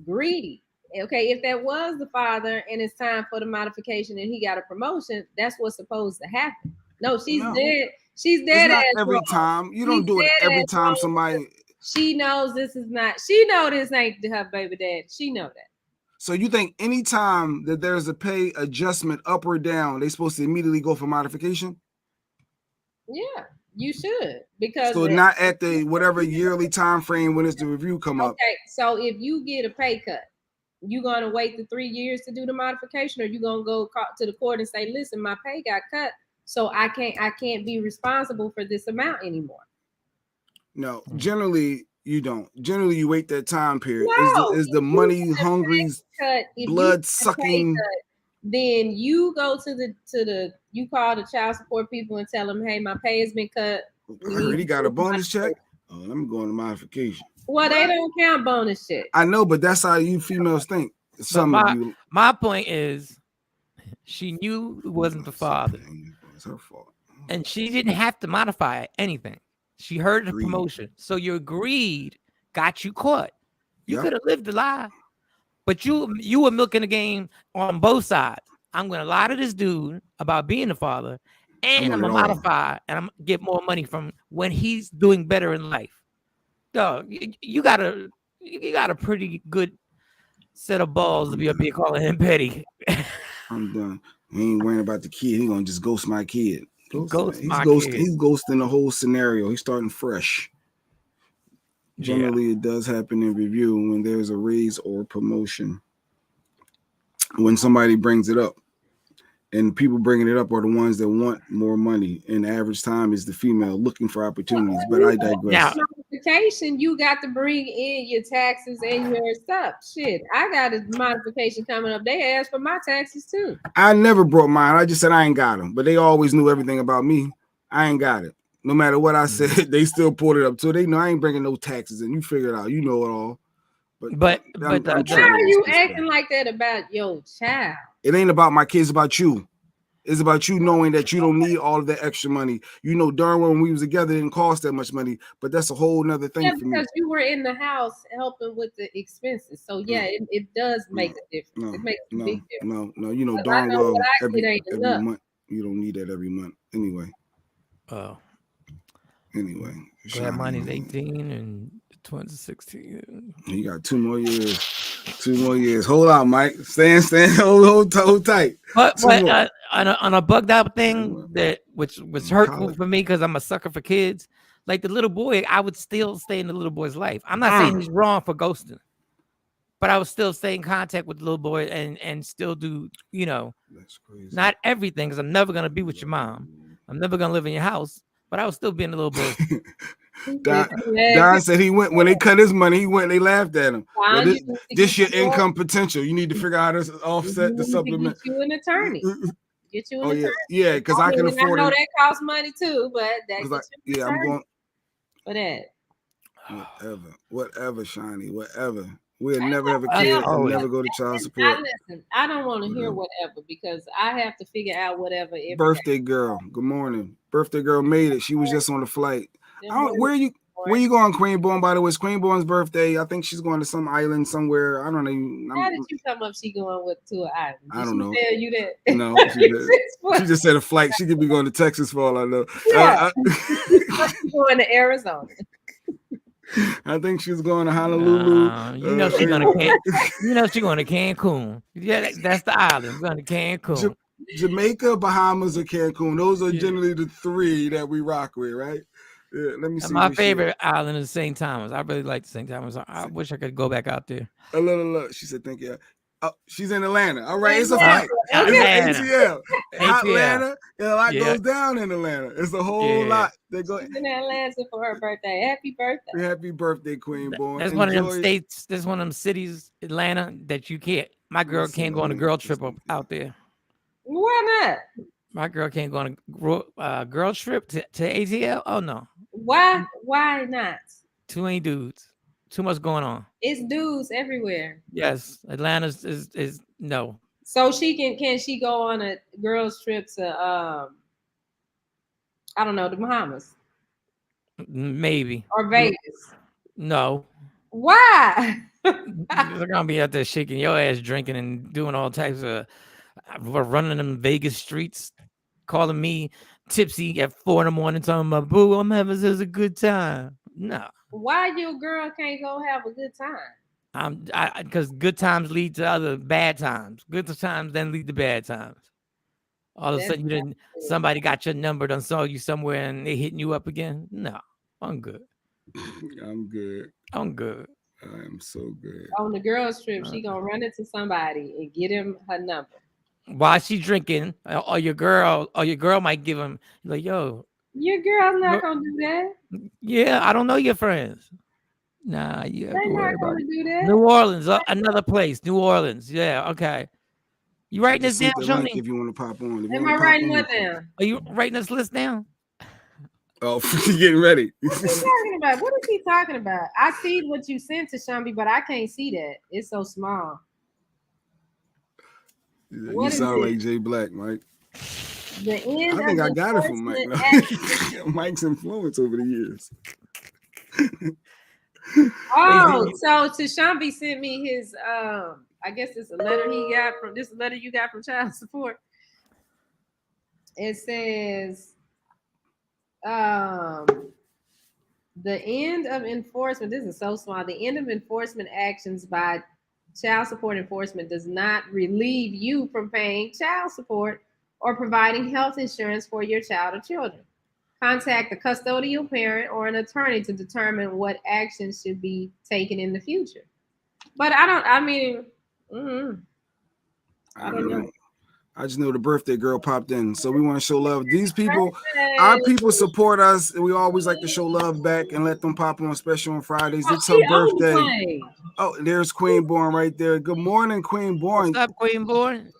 greedy. Okay, if that was the father and it's time for the modification and he got a promotion, that's what's supposed to happen. No, she's dead. She's dead. It's not every time. You don't do it every time somebody. She knows this is not. She know this ain't her baby dad. She know that. So you think anytime that there's a pay adjustment up or down, they're supposed to immediately go for modification? Yeah, you should, because so not at the whatever yearly time frame when it's the review come up. Okay, so if you get a pay cut, you gonna wait the 3 years to do the modification, or you gonna go to the court and say, listen, my pay got cut, so I can't be responsible for this amount anymore? No, generally you don't. Generally you wait that time period. No, is the money hungry, blood sucking? Then you go to the you call the child support people and tell them, hey, my pay has been cut. I heard he got a bonus check. Oh, I'm going to modification. Well, they don't count bonus checks. I know, but that's how you females think. My point is, she knew it wasn't the father. It's her fault. And she didn't have to modify anything. She heard the promotion. So your greed got you caught. You could have lived the lie. But you were milking the game on both sides. I'm going to lie to this dude about being the father, and I'm going to modify, and I'm going to get more money from when he's doing better in life. Dog, you got a pretty good set of balls to be up here calling him petty. I'm done. He ain't worrying about the kid. He gonna just ghost my kid. He's ghosting the whole scenario. He's starting fresh. Generally, it does happen in review when there's a raise or promotion. When somebody brings it up, and people bringing it up are the ones that want more money, and the average time is the female looking for opportunities. But I digress. Modification, you got to bring in your taxes and your stuff. Shit, I got a modification coming up. They asked for my taxes too. I never brought mine. I just said I ain't got them, but they always knew everything about me. I ain't got it. No matter what I said, they still pulled it up. So they know I ain't bringing no taxes, and you figure it out. You know it all. But why are you acting like that about your child? It ain't about my kids, it's about you. It's about you knowing that you don't need all of that extra money. You know darn well when we was together, it didn't cost that much money, but that's a whole nother thing for me. Because you were in the house helping with the expenses. So it does make a difference. It makes a big difference. No, you know darn well every month you don't need that every month anyway. Oh. Anyway, Glad Money's 18 and the twins are 16. You got 2 more years. 2 more years. Hold out, Mike. Stand. Hold tight. But on a bugged out thing that which was hurtful for me because I'm a sucker for kids. Like the little boy, I would still stay in the little boy's life. I'm not saying he's wrong for ghosting, but I would still stay in contact with the little boy and still do, That's crazy. Not everything, because I'm never gonna be with your mom. I'm never gonna live in your house, but I would still be in the little boy. Don said he went when they cut his money. He went. They laughed at him. Well, this your income potential. You need to figure out how to offset the supplement. Get you an attorney. Get you an attorney. Yeah, because I can afford it. I know that costs money too, but that I'm going for that. Whatever, Shiny, whatever. We'll never have a kid and never go to child support. Listen, I don't want to hear whatever because I have to figure out whatever. Birthday girl, good morning. Birthday girl made it. She was just on the flight. Where are you going, Queenborn? By the way, it's Queenborn's birthday. I think she's going to some island somewhere. I don't know. How did you come up? She going to an island? I don't know. Tell you that? No, she just said a flight. She could be going to Texas for all I know. Yeah. She's going to Arizona. I think she's going to Honolulu. You know she's gonna she's going to Cancun. Yeah, that's the island. We're going to Cancun. Jamaica, Bahamas, or Cancun. Those are generally the 3 that we rock with, right? Yeah, let me see. My favorite island is St. Thomas. I really like St. Thomas. I wish I could go back out there. Look. She said, "Thank you." Oh, she's in Atlanta. All right, it's a fight. It's ATL. Atlanta. And a lot goes down in Atlanta. It's a whole lot. She's in Atlanta for her birthday. Happy birthday. Happy birthday, Queenborn. That's one of them states. That's one of them cities, Atlanta, that you can't. My girl can't go on a girl trip out there. Why not? My girl can't go on a girl trip to ATL. Oh no. Why? Why not? Too many dudes. Too much going on. It's dudes everywhere. Yes, Atlanta is no. So can she go on a girls trip to I don't know, the Bahamas? Maybe. Or Vegas? No. Why? They're gonna be out there shaking your ass, drinking and doing all types of running them Vegas streets, calling me tipsy at 4 a.m, talking about, boo, I'm having such a good time. No. Why your girl can't go have a good time? Because good times lead to other bad times. Good times then lead to bad times. All of a sudden, somebody got your number, done saw you somewhere, and they hitting you up again. No, I'm good. I'm good. I'm good. I am so good. On the girls' trip, she gonna run into somebody and get him her number. While she drinking, or your girl might give him like, yo. Your girl's not gonna do that. Yeah, I don't know your friends. Nah, you have They're to worry not gonna about do that. New Orleans, another place. New Orleans. Yeah, okay. You writing this down, Shawn? If you want to pop on. Am I writing what down? Are you writing this list down? Oh, getting ready. What are you talking about? What is he talking about? I see what you sent to Shambi, but I can't see that. It's so small. You sound like Jay Black, Mike. The end I think I got it from Mike. Mike's influence over the years. Oh, so Tashambi sent me his I guess it's a letter he got from this letter you got from child support. It says the end of enforcement. This is so small. The end of enforcement actions by child support enforcement does not relieve you from paying child support or providing health insurance for your child or children. Contact the custodial parent or an attorney to determine what actions should be taken in the future. But I don't know. I just know the birthday girl popped in, so we want to show love. These people, our people support us. We always like to show love back and let them pop on special on Fridays. It's her birthday. Oh, there's Queenborn right there. Good morning, Queenborn. What's up, Queenborn?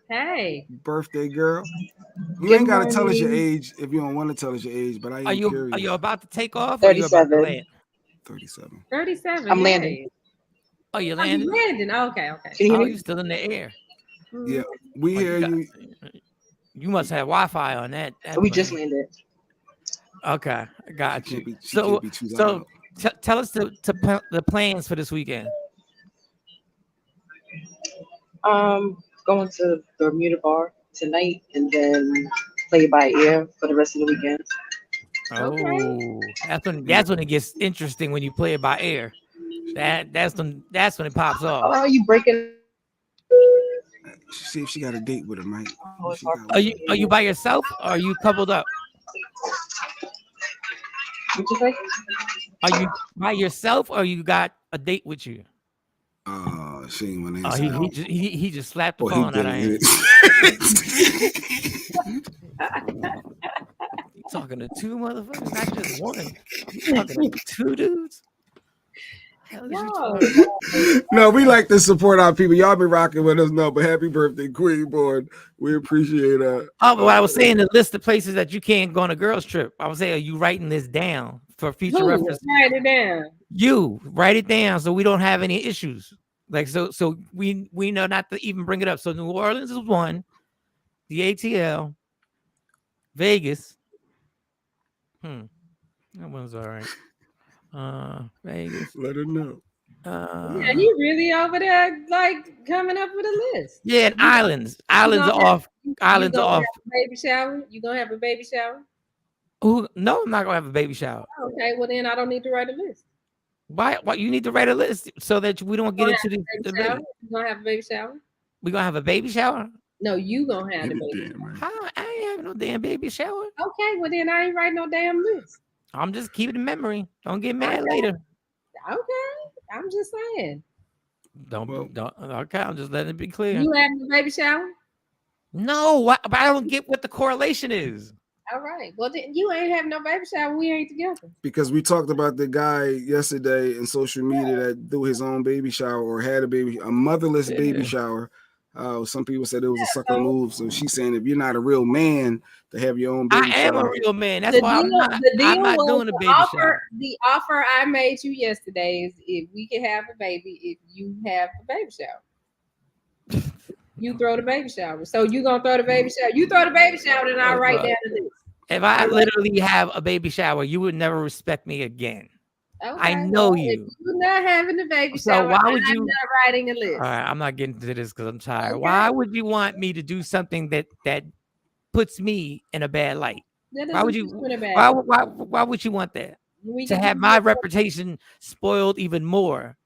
Hey, birthday girl. You ain't gotta tell us your age if you don't want to tell us your age, but I am curious. Are you about to take off? 37. 37. 37. I'm landing. Oh, you're landing? Oh, you're landing. Okay. Oh, you're still in the air. Yeah, we hear you. You must have Wi-Fi on that. We just landed. Okay, I got you. So tell us the plans for this weekend. Going to the Bermuda bar tonight and then play by ear for the rest of the weekend. Oh, that's when it gets interesting when you play it by ear. That's when it pops off. Oh, you breaking? See if she got a date with her, Mike. Are you by yourself or are you coupled up? What you say? Are you by yourself or you got a date with you? She ain't want to Oh, answer. he just slapped the He phone out of did hand. it. You talking to two motherfuckers, not just one. You talking to two dudes? Hell is you talking? No, we like to support our people. Y'all be rocking with us. No, but happy birthday, Queen Born. We appreciate that. Oh, but I was saying the list of places that you can't go on a girls trip. I was saying, are you writing this down for future reference? Write it down. You write it down so we don't have any issues. Like so we know not to even bring it up. So New Orleans is one, the ATL, Vegas. That one's all right. Vegas. Let her know. Yeah, he really over there like coming up with a list. Yeah, and islands. Islands are off. Islands are off. Have a baby shower? You gonna have a baby shower? Ooh, no, I'm not gonna have a baby shower. Okay, well then I don't need to write a list. Why you need to write a list so that we don't get into the You gonna have a baby shower? We gonna have a baby shower? No, you gonna have the baby. How? I ain't having no damn baby shower. Okay, well then I ain't writing no damn list. I'm just keeping in memory. Don't get mad later. Okay, I'm just saying. Don't. Okay, I'm just letting it be clear. You having a baby shower? No, but I don't get what the correlation is. All right. Well, then you ain't having no baby shower. We ain't together. Because we talked about the guy yesterday in social media that do his own baby shower or had a motherless baby shower. Some people said it was a sucker move. So she's saying if you're not a real man to have your own baby shower. I am a real man. That's why I'm not doing a baby shower. The offer I made you yesterday is if we can have a baby, if you have a baby shower. You throw the baby shower. So you gonna throw the baby shower. You throw the baby shower, and I'll write down the list. If I literally have a baby shower, you would never respect me again. Okay, I know you. If you're not having a baby So shower, why would I'm you? not writing a list. All right, I'm not getting to this because I'm tired. Okay. Why would you want me to do something that puts me in a bad light? Why would you? Why would you want that? To have my reputation spoiled even more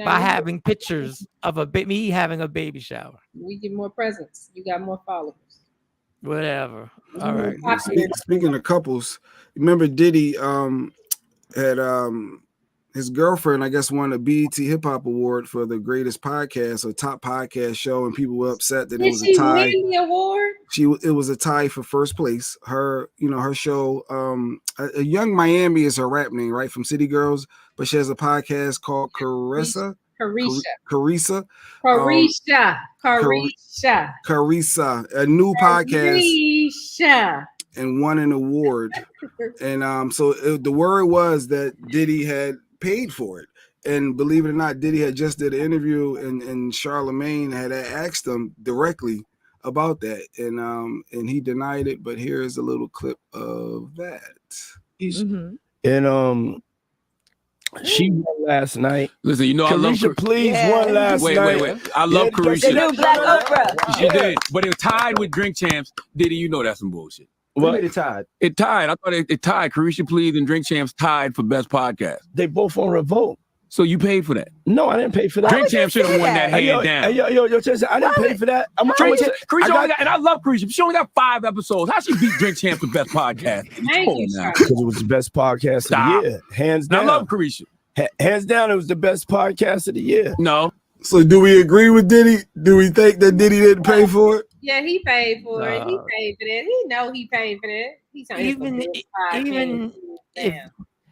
by having pictures of me having a baby shower. We get more presents. You got more followers. Whatever. All right. Speaking of couples, remember Diddy had his girlfriend, I guess, won a BET Hip Hop Award for the greatest podcast or top podcast show, and people were upset that it was a tie. Did she win the award? It was a tie for first place. Her show, a Young Miami is her rap name, right? From City Girls, but she has a podcast called Carissa, a new podcast, and won an award. And so the word was that Diddy had paid for it. And believe it or not, Diddy had just did an interview, and Charlemagne had asked him directly about that, and he denied it. But here's a little clip of that. And she won last night. Listen, you know I love Carisha. Please won last night. Wait. I love Carisha. The new Black Oprah. She did, but it tied with Drink Champs. Diddy, you know that's some bullshit. What made it tied? It tied. I thought it tied. Carisha Please and Drink Champs tied for best podcast. They both on revolt. So you paid for that? No, I didn't pay for that. Drink Champs should have won that hands down. Yo, Chelsea, I didn't pay for that. Carisha only got, and I love Carisha. She only got 5 episodes. How she beat Drink Champs with best podcast? Because it was the best podcast of the year, hands down. I love Carisha. Hands down, it was the best podcast of the year. No. So do we agree with Diddy? Do we think that Diddy didn't pay for it? Yeah, he paid for it. He paid for that. He know he paid for that. Even if,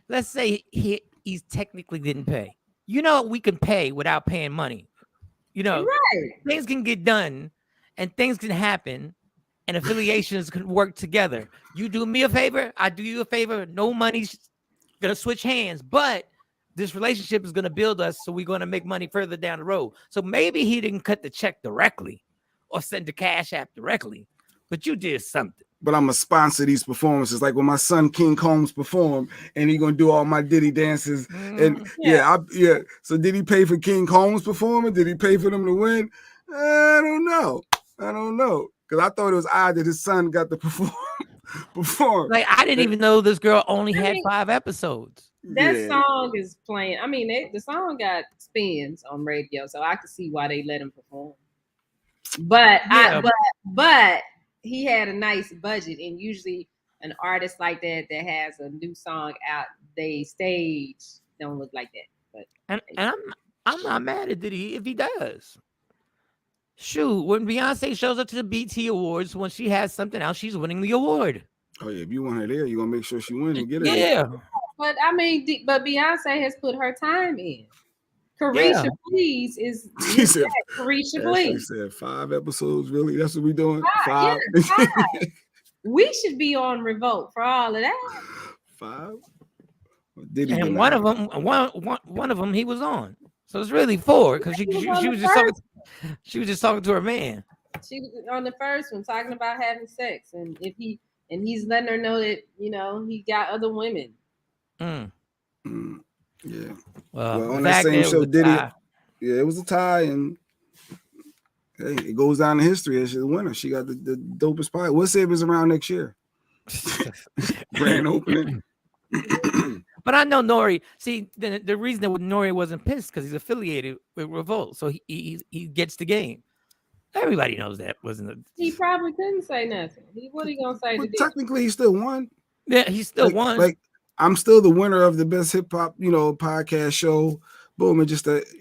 let's say he's technically didn't pay. You know, we can pay without paying money. You know, things can get done and things can happen and affiliations can work together. You do me a favor, I do you a favor. No money's going to switch hands, but this relationship is going to build us, so we're going to make money further down the road. So maybe he didn't cut the check directly or send the cash app directly, but you did something. But I'm going to sponsor these performances. Like when my son King Combs perform, and he going to do all my Diddy dances. And So did he pay for King Combs performing? Did he pay for them to win? I don't know. Because I thought it was odd that his son got to perform. perform. Like I didn't even know this girl only I had mean, 5 episodes. That song is playing. I mean, the song got spins on radio, so I could see why they let him perform. But but he had a nice budget, and usually an artist like that has a new song out, they stage don't look like that. But and I'm not mad at Diddy if he does. Shoot, when Beyonce shows up to the BT Awards, when she has something else, she's winning the award. Oh yeah, if you want her there, you're gonna make sure she wins and get it. Yeah. But I mean, but Beyonce has put her time in. Carisha, please is She said, Carisha, She please. said 5 episodes. Really? That's what we doing? 5? 5. Yeah, 5. We should be on Revolt for all of that. 5. And one of them he was on. So it's really 4 because she was just talking to her man. She was on the first one talking about having sex, and he's letting her know that he got other women. Yeah. Well, on that same show, Diddy. Yeah, it was a tie, and hey, it goes down in history as the winner. She got the dopest pie. We'll say it was around next year. Grand opening. But I know Nori. See, the reason that Nori wasn't pissed because he's affiliated with Revolt, so he gets the game. Everybody knows that wasn't. He probably couldn't say nothing. What he gonna say? Technically, he still won. Yeah, he still won. Like I'm still the winner of the best hip hop, podcast show. Boom, and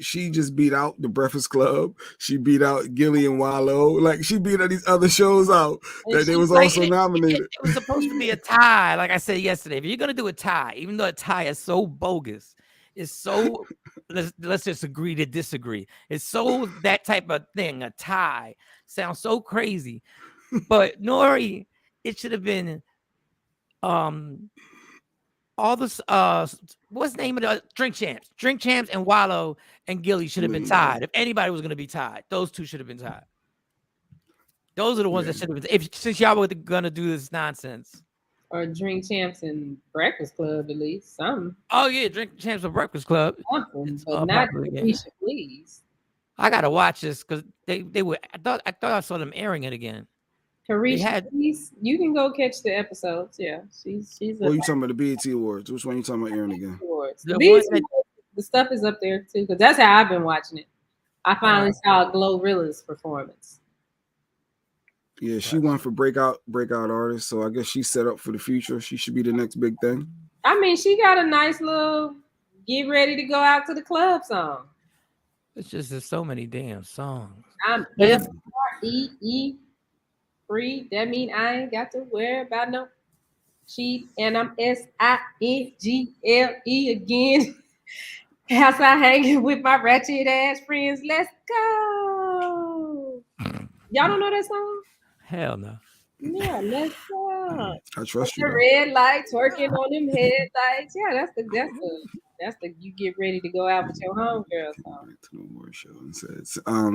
she just beat out the Breakfast Club. She beat out Gilly and Wallow. Like she beat out these other shows out that they was also nominated. It was supposed to be a tie, like I said yesterday. If you're gonna do a tie, even though a tie is so bogus, it's so let's just agree to disagree. It's so that type of thing. A tie sounds so crazy, but Nori, it should have been all this what's the name of the Drink Champs and Wallow and Gilly should have been tied. If anybody was going to be tied, those two should have been tied. Those are the ones that should have been. Since y'all were going to do this nonsense, or Drink Champs and Breakfast Club, at least something. Oh yeah, Drink Champs and Breakfast Club. Something, but not Carisha, please. I gotta watch this because they were. I thought I saw them airing it again. Carisha, please, you can go catch the episodes. Yeah, she's. What are you talking about? The BET Awards. Which one are you talking about airing again? The stuff is up there too, because that's how I've been watching it. I finally saw Glorilla's performance. Yeah, she won for breakout artist, so I guess she's set up for the future. She should be the next big thing. I mean, she got a nice little get ready to go out to the club song. It's just there's so many damn songs. I'm FREE free. That mean I ain't got to worry about no cheat, and I'm SINGLE again. Outside hanging with my ratchet ass friends. Let's go. Y'all don't know that song? Hell no. Yeah, let's go. I trust you. The red lights working on them headlights. Yeah, that's the you get ready to go out with your homegirl song.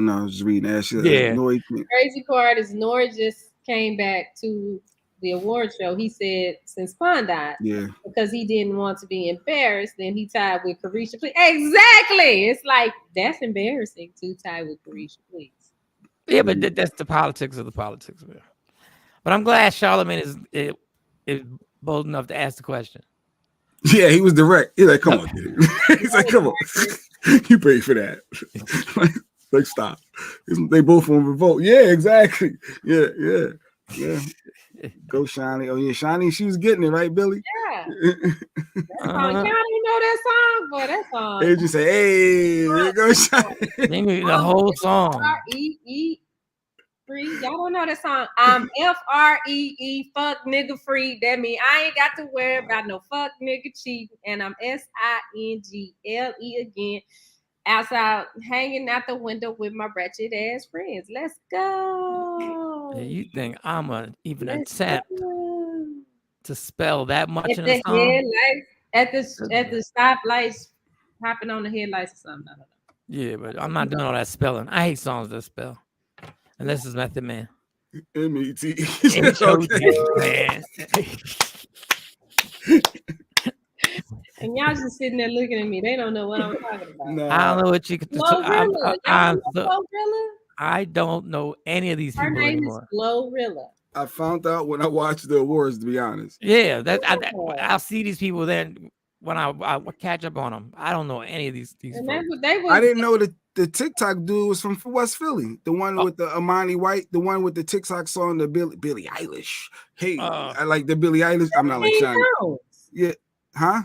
No, I was just reading that shit. Yeah. Crazy part is Nori just came back to the award show. He said since Pun died, because he didn't want to be embarrassed, then he tied with Carisha, please. Exactly. It's like that's embarrassing to tie with Carisha, please. Yeah, but that's the politics of the politics, man. But I'm glad Charlamagne is bold enough to ask the question. Yeah, he was direct. He's like, come on, dude. He's like, come on. You paid for that. like, stop. They both on Revolt. Yeah, exactly. Yeah. Go Shiny. Oh, yeah, Shiny, she was getting it, right, Billy? Yeah. Y'all don't know that song, but that song. They just say, hey, there goes Shiny. Name me the whole song. FREE free. Y'all don't know that song. I'm FREE, fuck nigga free. That mean I ain't got to worry about no fuck nigga cheating. And I'm SINGLE again. Outside hanging out the window with my wretched ass friends. Let's go. Yeah, you think I'm even attempt to spell that much at in the a song? Headlights, at the stoplights, hopping on the headlights or something. I don't know. Yeah, but I'm not doing all that spelling. I hate songs that spell. Unless it's Method Man. M-E-T. Man. And y'all just sitting there looking at me. They don't know what I'm talking about. No. I don't know what you could Glorilla. I don't know any of these Her people name anymore. is Glorilla. I found out when I watched the awards, to be honest. Yeah, I'll see these people then when I catch up on them. I don't know any of these And folks. I didn't know that the TikTok dude was from West Philly. The one with the Amani White, the one with the TikTok song, the Billie Eilish. Hey, I like the Billie Eilish. I'm not like Shawn. Yeah, huh?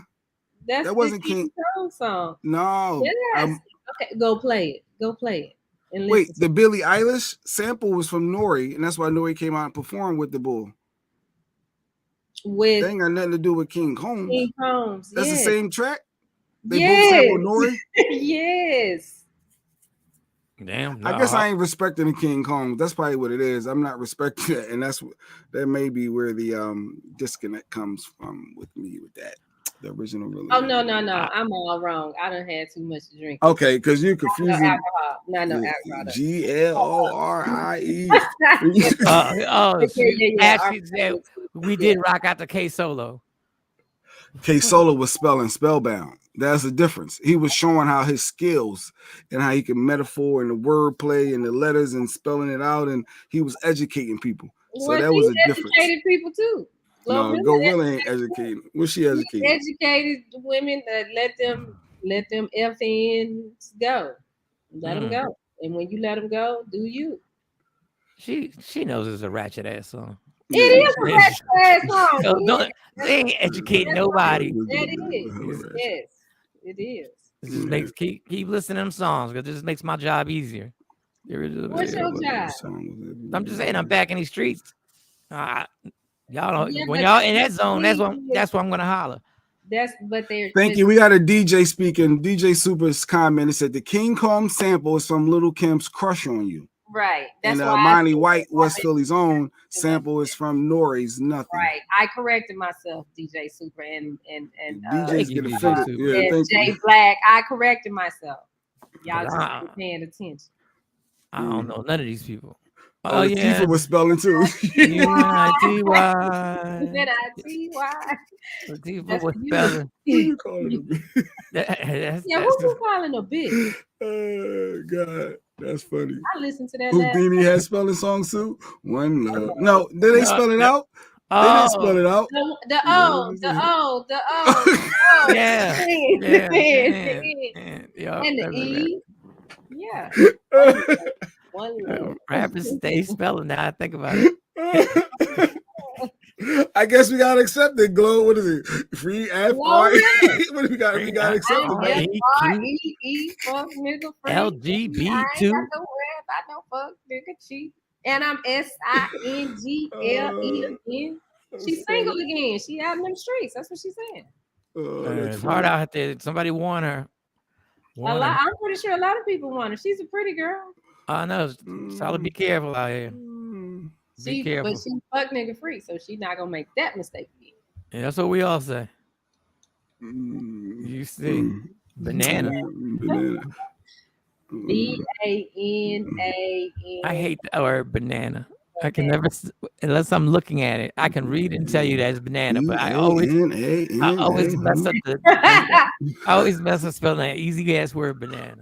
That's that wasn't King Cole song. No. Yes. Okay, go play it. Go play it. And Wait, listen the Billie Eilish sample was from Nori, and that's why Nori came out and performed with the bull. With they ain't got nothing to do with King Combs. King Combs. That's the same track. They yes. both sample Nori. Yes. Damn. I guess I ain't respecting the King Combs. That's probably what it is. I'm not respecting that, and that may be where the disconnect comes from with me with that. The original release. Oh no. I'm all wrong. I done had too much to drink. Okay, because you're confusing. No alcohol. No alcohol. GLORIE. Ashley said we did rock out the K Solo. K Solo was spellbound. That's the difference. He was showing how his skills and how he can metaphor and the wordplay and the letters and spelling it out, and he was educating people. So that was a difference. Educated people too. No, Gorilla ain't educated. What's she educated? Educated women that let them FNs go. Let them go. And when you let them go, do you? She knows it's a ratchet ass song. It is a ratchet ass song. They ain't educating nobody. That is. Yes, it is. It just makes keep listening to them songs because it just makes my job easier. What's your job? I'm just saying I'm back in these streets. Y'all know when y'all in that zone, that's what I'm gonna holler. Thank you. We got a DJ speaking. DJ Super's comment. It said the King Kong sample is from Little Kim's "Crush on You." Right. That's and why Monty White, West Philly's own sample is from Nori's "Nothing." Right. I corrected myself, DJ Super and DJ's get offended. And Jay Black. I corrected myself. Y'all just ain't paying attention. I don't know none of these people. Oh yeah, Tifa was spelling too. N-I-T-Y. N-I-T-Y. Tifa was spelling. Who you calling a bitch? Who you calling a bitch? Oh God, that's funny. I listened to that. Houdini has spelling songs too. One love. No, did they spell it out? They didn't spell it out. The O. Yeah. And the E. Yeah. Rappers stay spelling now. I think about it. I guess we gotta accept it. Glow. What is it? Free F R. What do we got? We gotta accept it. R-E-E. Fuck nigga. LGB2. I ain't got no rap. I know fuck nigga cheat. And I'm SINGLE. She's single again. She out in them streets. That's what she's saying. It's hard out there. Somebody want her. I'm pretty sure a lot of people want her. She's a pretty girl. I know. So be careful out here. Be careful. But she's fuck nigga free, so she's not gonna make that mistake again. Yeah, that's what we all say. You see, banana. B-A-N-A-N. I hate the word banana. I can never, unless I'm looking at it, I can read and tell you that it's banana, but I always mess up spelling that easy ass word banana.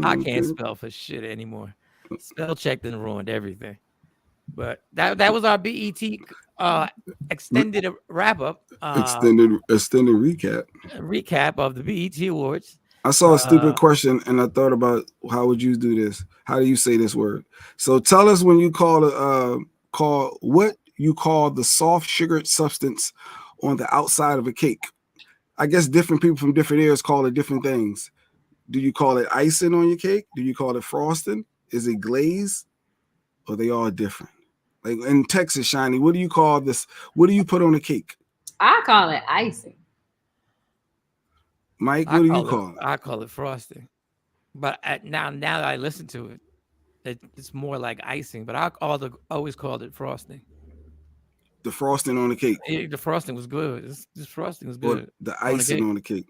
I can't spell for shit anime. Spell check done ruined everything. But that was our BET extended wrap up. Extended recap. Recap of the BET Awards. I saw a stupid question and I thought about how would you do this? How do you say this word? So tell us when you call what you call the soft sugared substance on the outside of a cake. I guess different people from different areas call it different things. Do you call it icing on your cake? Do you call it frosting? Is it glaze? Or they all different? Like in Texas, Shiny, what do you call this? What do you put on a cake? I call it icing. Mike, what do you call it? I call it frosting. But now that I listen to it, it's more like icing. But I always called it frosting. The frosting on the cake. Yeah, the frosting was good. This frosting was good. Or the icing on the cake.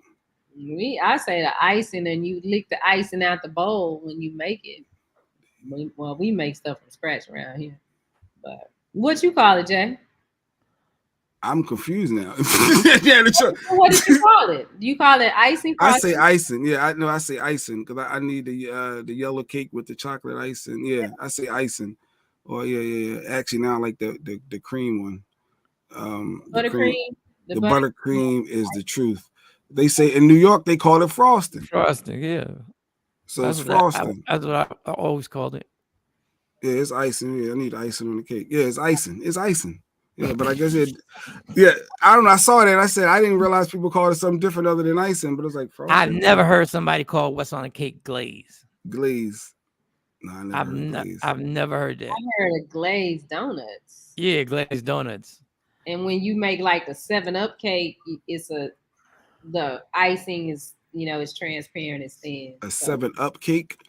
I say the icing, and you lick the icing out the bowl when you make it. We make stuff from scratch around here. But what you call it, Jay? I'm confused now. What did you call it? Do you call it icing? I say icing. Yeah, I say icing because I need the yellow cake with the chocolate icing. Yeah, I say icing. Oh yeah. Actually, now I like the cream one. The Buttercream. The buttercream is the truth. They say in New York they call it frosting. Frosting, yeah. So it's frosting. That's what I always called it. Yeah, it's icing. Yeah, I need icing on the cake. Yeah, it's icing. It's icing. Yeah, but I guess yeah, I don't know. I saw that. I said I didn't realize people called it something different other than icing, but it's like frosting. I've never heard somebody call what's on the cake glaze. Glaze. No, I never heard glaze. I've never heard that. I heard of glazed donuts. Yeah, glazed donuts. And when you make like a 7-Up cake, the icing is, it's transparent, it's thin. A 7-Up cake.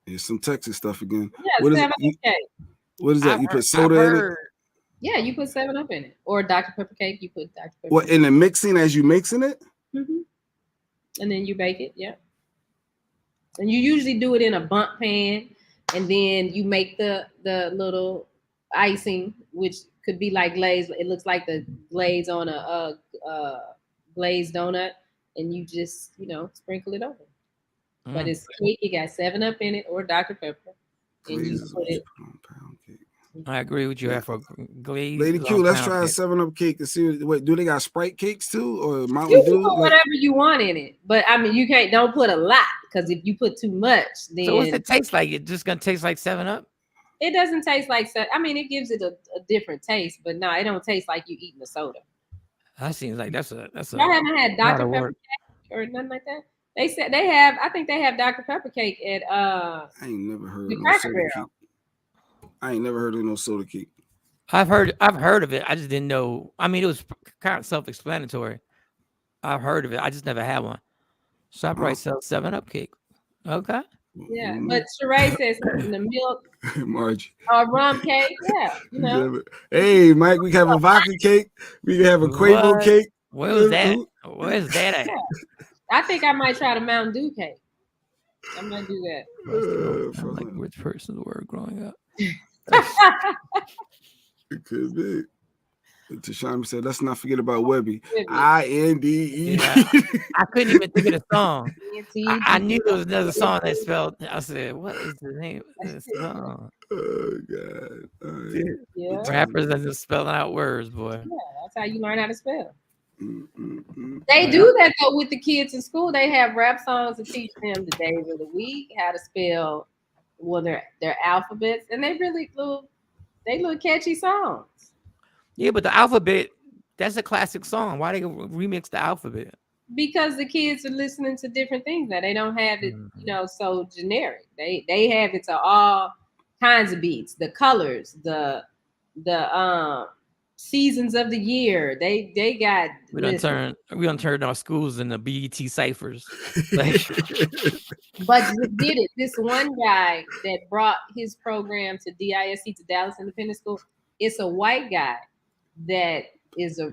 There's some Texas stuff again. Yeah, what is 7-Up cake. What is that? You put soda in it? Yeah, you put 7-Up in it. Or Dr. Pepper cake, you put Dr. Pepper. What, in the mixing as you mixing it? Mm-hmm. And then you bake it, yeah. And you usually do it in a bundt pan, and then you make the little icing, which could be like glaze. It looks like the glaze on a glazed donut, and you just sprinkle it over. But it's cake. You got 7-Up in it or Dr. Pepper, and you put it. I agree with you. Afro glaze. Lady Q, let's try a 7-Up cake and see. Wait, do they got Sprite cakes too, or Mountain You can Dew? put whatever you want in it, but I mean, you don't put a lot, because if you put too much, then. So what's it taste like? It just gonna taste like 7-Up? It doesn't taste like. I mean, it gives it a different taste, but no, it don't taste like you eating a soda. That seems like that's a. Y'all haven't had Dr. Pepper cake or nothing like that. They said they have. I think they have Dr. Pepper cake at. I ain't never heard the of Cracker no soda Barrel. cake. I ain't never heard of no soda cake. I've heard of it. I just didn't know. I mean, it was kind of self-explanatory. I've heard of it. I just never had one. So I probably sell 7-Up cake. Okay. Yeah, but Sheree says in the milk. Margie. Rum cake. Yeah, Hey, Mike, we can have a vodka cake. We can have a Quavo cake. Where's that? Where's that at? Yeah. I think I might try the Mountain Dew cake. I might do that. I'm like which person were growing up. It could be. Tashami said, let's not forget about Webby. INDE. Yeah. I couldn't even think of the song. I knew there was another song that spelled. I said, what is the name of this song? Oh, God. Yeah. Rappers that just spelling out words, boy. Yeah, that's how you learn how to spell. They do that, though, with the kids in school. They have rap songs to teach them the days of the week, how to spell their alphabets, and they really little catchy songs. Yeah, but the alphabet, that's a classic song. Why they remix the alphabet? Because the kids are listening to different things now. They don't have it, so generic. They have it to all kinds of beats, the colors, the seasons of the year. They got. We done turn our schools into BET ciphers. But did it? This one guy that brought his program to DISC, to Dallas Independent School, it's a white guy that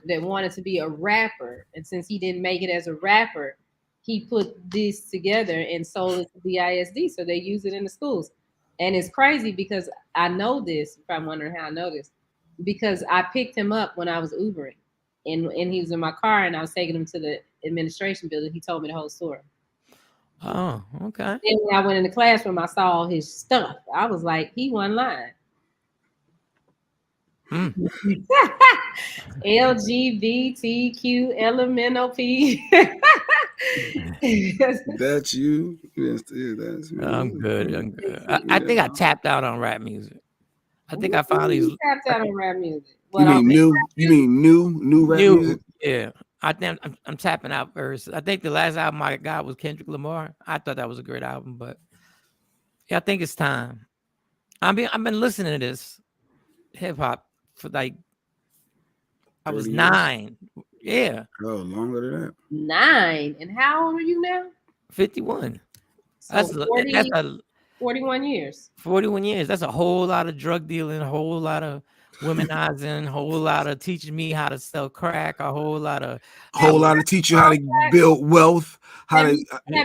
wanted to be a rapper, and since he didn't make it as a rapper, he put this together and sold it to DISD, so they use it in the schools. And it's crazy because I know this. If I'm wondering how I know this, because I picked him up when I was Ubering, and he was in my car, and I was taking him to the administration building. He told me the whole story. Oh, okay. Then when I went in the classroom, I saw all his stuff. I was like, he wasn't lying. LGBTQ LMNOP. That's you. Yes, that's me. I'm good. I think I tapped out on rap music. I think I finally tapped out on rap music. You mean new rap music? Yeah. I think I'm tapping out first. I think the last album I got was Kendrick Lamar. I thought that was a great album, but yeah, I think it's time. I've been listening to this hip hop for like I was 9. Yeah. Oh, longer than that. 9. And how old are you now? 51. So That's 41 years. 41 years. That's a whole lot of drug dealing, a whole lot of womanizing, a whole lot of teaching me how to sell crack, a whole lot of teach you how to build wealth. Have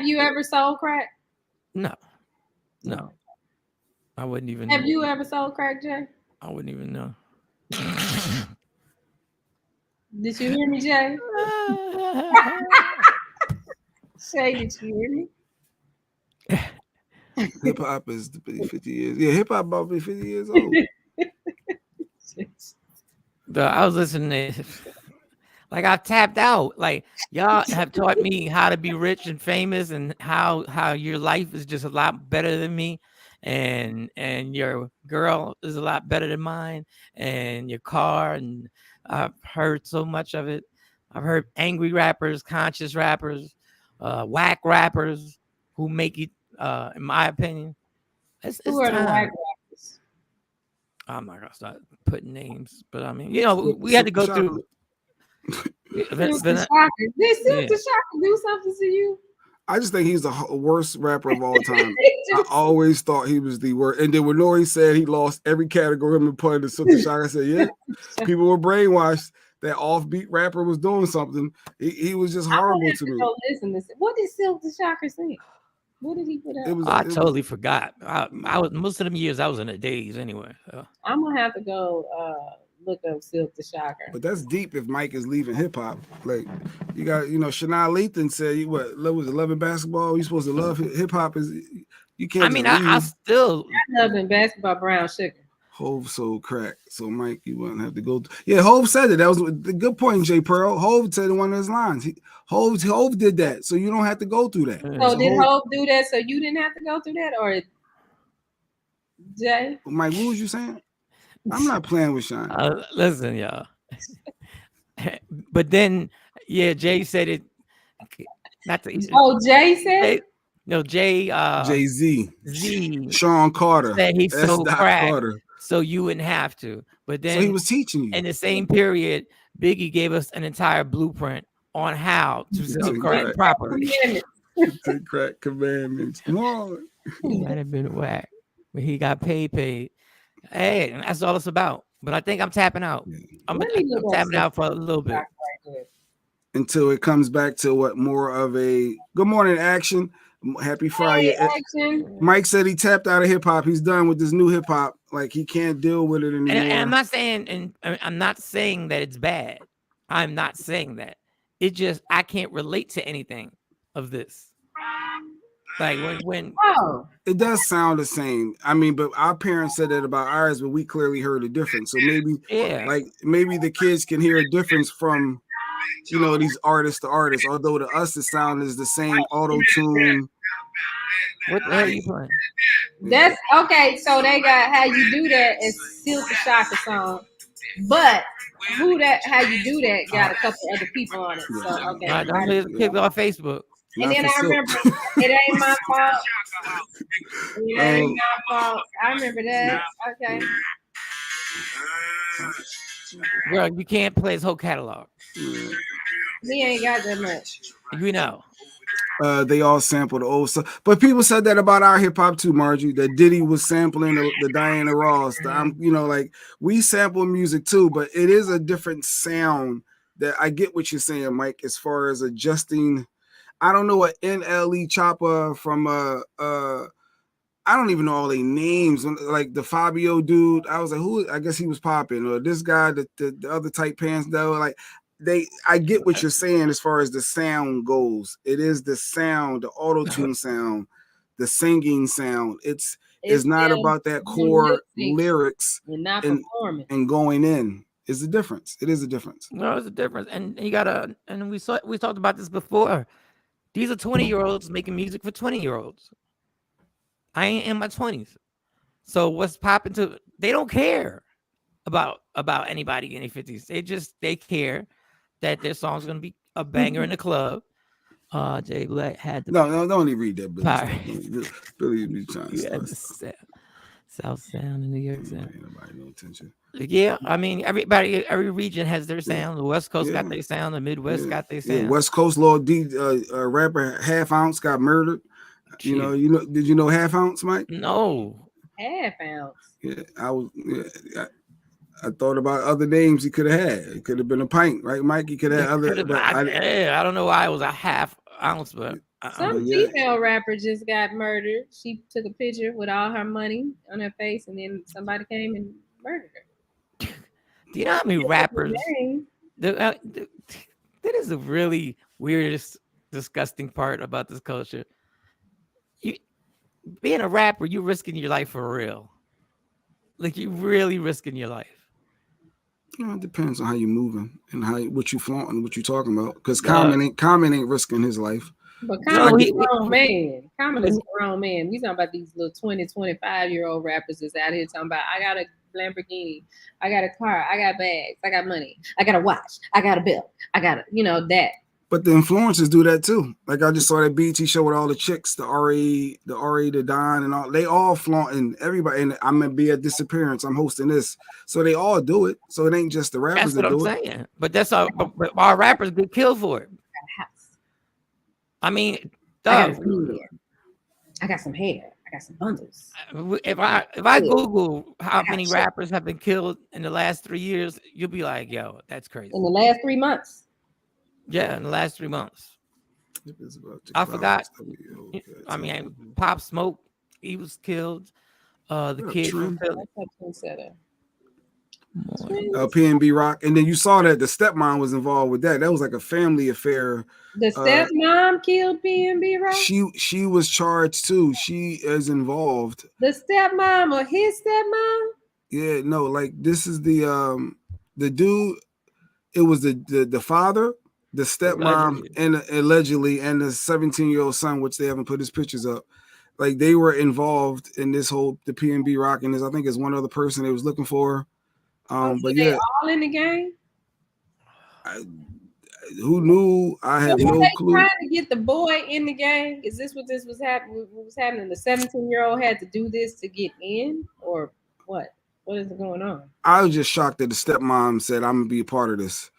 you ever sold crack? No. I wouldn't even. Have you ever sold crack, Jay? I wouldn't even know. Did you hear me, Jay? Shay, did you hear me? Hip hop is 50 years. Yeah, hip hop about to be 50 years old. I was listening to, like, I've tapped out. Like, y'all have taught me how to be rich and famous, and how your life is just a lot better than me, and your girl is a lot better than mine, and your car, and I've heard so much of it. I've heard angry rappers, conscious rappers, whack rappers who make it, in my opinion. It's Who are the time. white rappers? I'm not gonna start putting names, but I mean, we had to go through. Silk Shocker. Did Silk Shocker do something to you? I just think he's the worst rapper of all time. I always thought he was the worst. And then when Nori said he lost every category him and put in the Silk Shocker, I said, yeah, people were brainwashed that offbeat rapper was doing something. He was just horrible to me. Listen, what did Silk Shocker say? What did he put out? I totally forgot. I was most of them years I was in a daze anyway. So. I'm gonna have to go look up Silk the Shocker. But that's deep if Mike is leaving hip hop. Like you got, Shania Lathan said, "What was 11 basketball? You supposed to love hip hop? Is you can't." I mean, I still loving basketball, brown sugar. Hove sold crack, so Mike, you wouldn't have to go. Yeah, Hove said it. That was the good point, J. Pearl. Hove said in one of his lines. Hove did that, so you don't have to go through that. So did Hove do that? So you didn't have to go through that, or Jay? Mike, what was you saying? I'm not playing with Shawn. Listen, y'all. But then, yeah, Jay said it. Not to, Jay said. No, Jay. Jay-Z. Z. Sean Carter. Said he sold crack, Carter. so you wouldn't have to. But then, so he was teaching you. In the same period, Biggie gave us an entire blueprint on how to sell crack properly. Take crack commandments. Come on. He might have been whack, but he got paid. Hey, that's all it's about. But I think I'm tapping out. I'm tapping out for a little bit. Until it comes back to what more of a good morning action. Happy Friday. Hey, action. Mike said he tapped out of hip hop. He's done with this new hip hop. Like he can't deal with it anymore. And I'm not saying that it's bad. I'm not saying that. It just I can't relate to anything of this. Like when it does sound the same. I mean, but our parents said that about ours, but we clearly heard a difference. So maybe the kids can hear a difference from these artists to artists. Although to us the sound is the same auto tune. What the hell are you playing? That's okay. So they got How You Do That as Silk the Shocker song, but how you do that got a couple other people on it. So okay, don't kick off Facebook. And then I remember It Ain't My Fault. It Ain't My Fault. I remember that. Okay. Girl, you can't play his whole catalog. He ain't got that much. You know. They all sampled the old stuff, but people said that about our hip hop too, Margie. That Diddy was sampling the Diana Ross. Like we sample music too, but it is a different sound. That I get what you're saying, Mike. As far as adjusting, I don't know what NLE Chopper from I don't even know all their names. Like the Fabio dude, I was like, who? I guess he was popping, or this guy, the other tight pants though, like. I get what you're saying as far as the sound goes. It is the sound, the auto-tune sound, the singing sound. It's not about that core lyrics and going in. It's a difference. It is a difference. No, it's a difference. And you gotta, and we talked about this before. These are 20-year-olds making music for 20-year-olds. I ain't in my 20s. So what's popping to they don't care about anybody in their 50s. They care that their song's gonna be a banger in the club. Jay Black had the don't even read that, Billy. Billy be trying to South Sound in New York Sound. Ain't nobody no attention. Yeah, I mean every region has their sound. The West Coast got their sound. The Midwest got their sound. Yeah, West Coast Lord D rapper Half Ounce got murdered. You know. Did you know Half Ounce, Mike? No. Half Ounce. Yeah, I thought about other names he could have had. It could have been a pint, right, Mike? He could have other. I don't know why it was a half ounce, but some female rapper just got murdered. She took a picture with all her money on her face, and then somebody came and murdered her. Do you know how many rappers? That is the really weirdest, disgusting part about this culture. being a rapper, you risking your life for real. Like you really risking your life. It depends on how you moving and what you flaunting, what you talking about. Because Common ain't risking his life. But Common is a grown man. Common is a grown man. We talking about these little 20, 25-year-old rappers that's out here talking about, I got a Lamborghini, I got a car, I got bags, I got money, I got a watch, I got a belt, I got that. But the influencers do that too. Like I just saw that BT show with all the chicks, the RA, the Don, and all. They all flaunting everybody. And I'm gonna be at this appearance. I'm hosting this, so they all do it. So it ain't just the rappers that do it. That's what I'm saying. But that's all. But our rappers get killed for it. I mean, I got some hair. I got some bundles. If I Google how many rappers have been killed in the last 3 years, you'll be like, yo, that's crazy. In the last 3 months. Yeah, in the last 3 months. I forgot. I mean, Pop Smoke, he was killed. The kid from Philly. PNB Rock, and then you saw that the stepmom was involved with that. That was like a family affair. The stepmom killed PNB Rock. She was charged too. She is involved. The stepmom or his stepmom? Yeah, no, like this is the dude. It was the father, the stepmom, and allegedly, and the 17-year-old son, which they haven't put his pictures up. Like they were involved in this whole the PNB Rock, and I think there's one other person they was looking for. But they yeah, all in the game. Who knew? I have no clue. Trying to get the boy in the game. Is this what this was happening? What was happening? The 17-year-old had to do this to get in, or what? What is going on? I was just shocked that the stepmom said, "I'm gonna be a part of this,"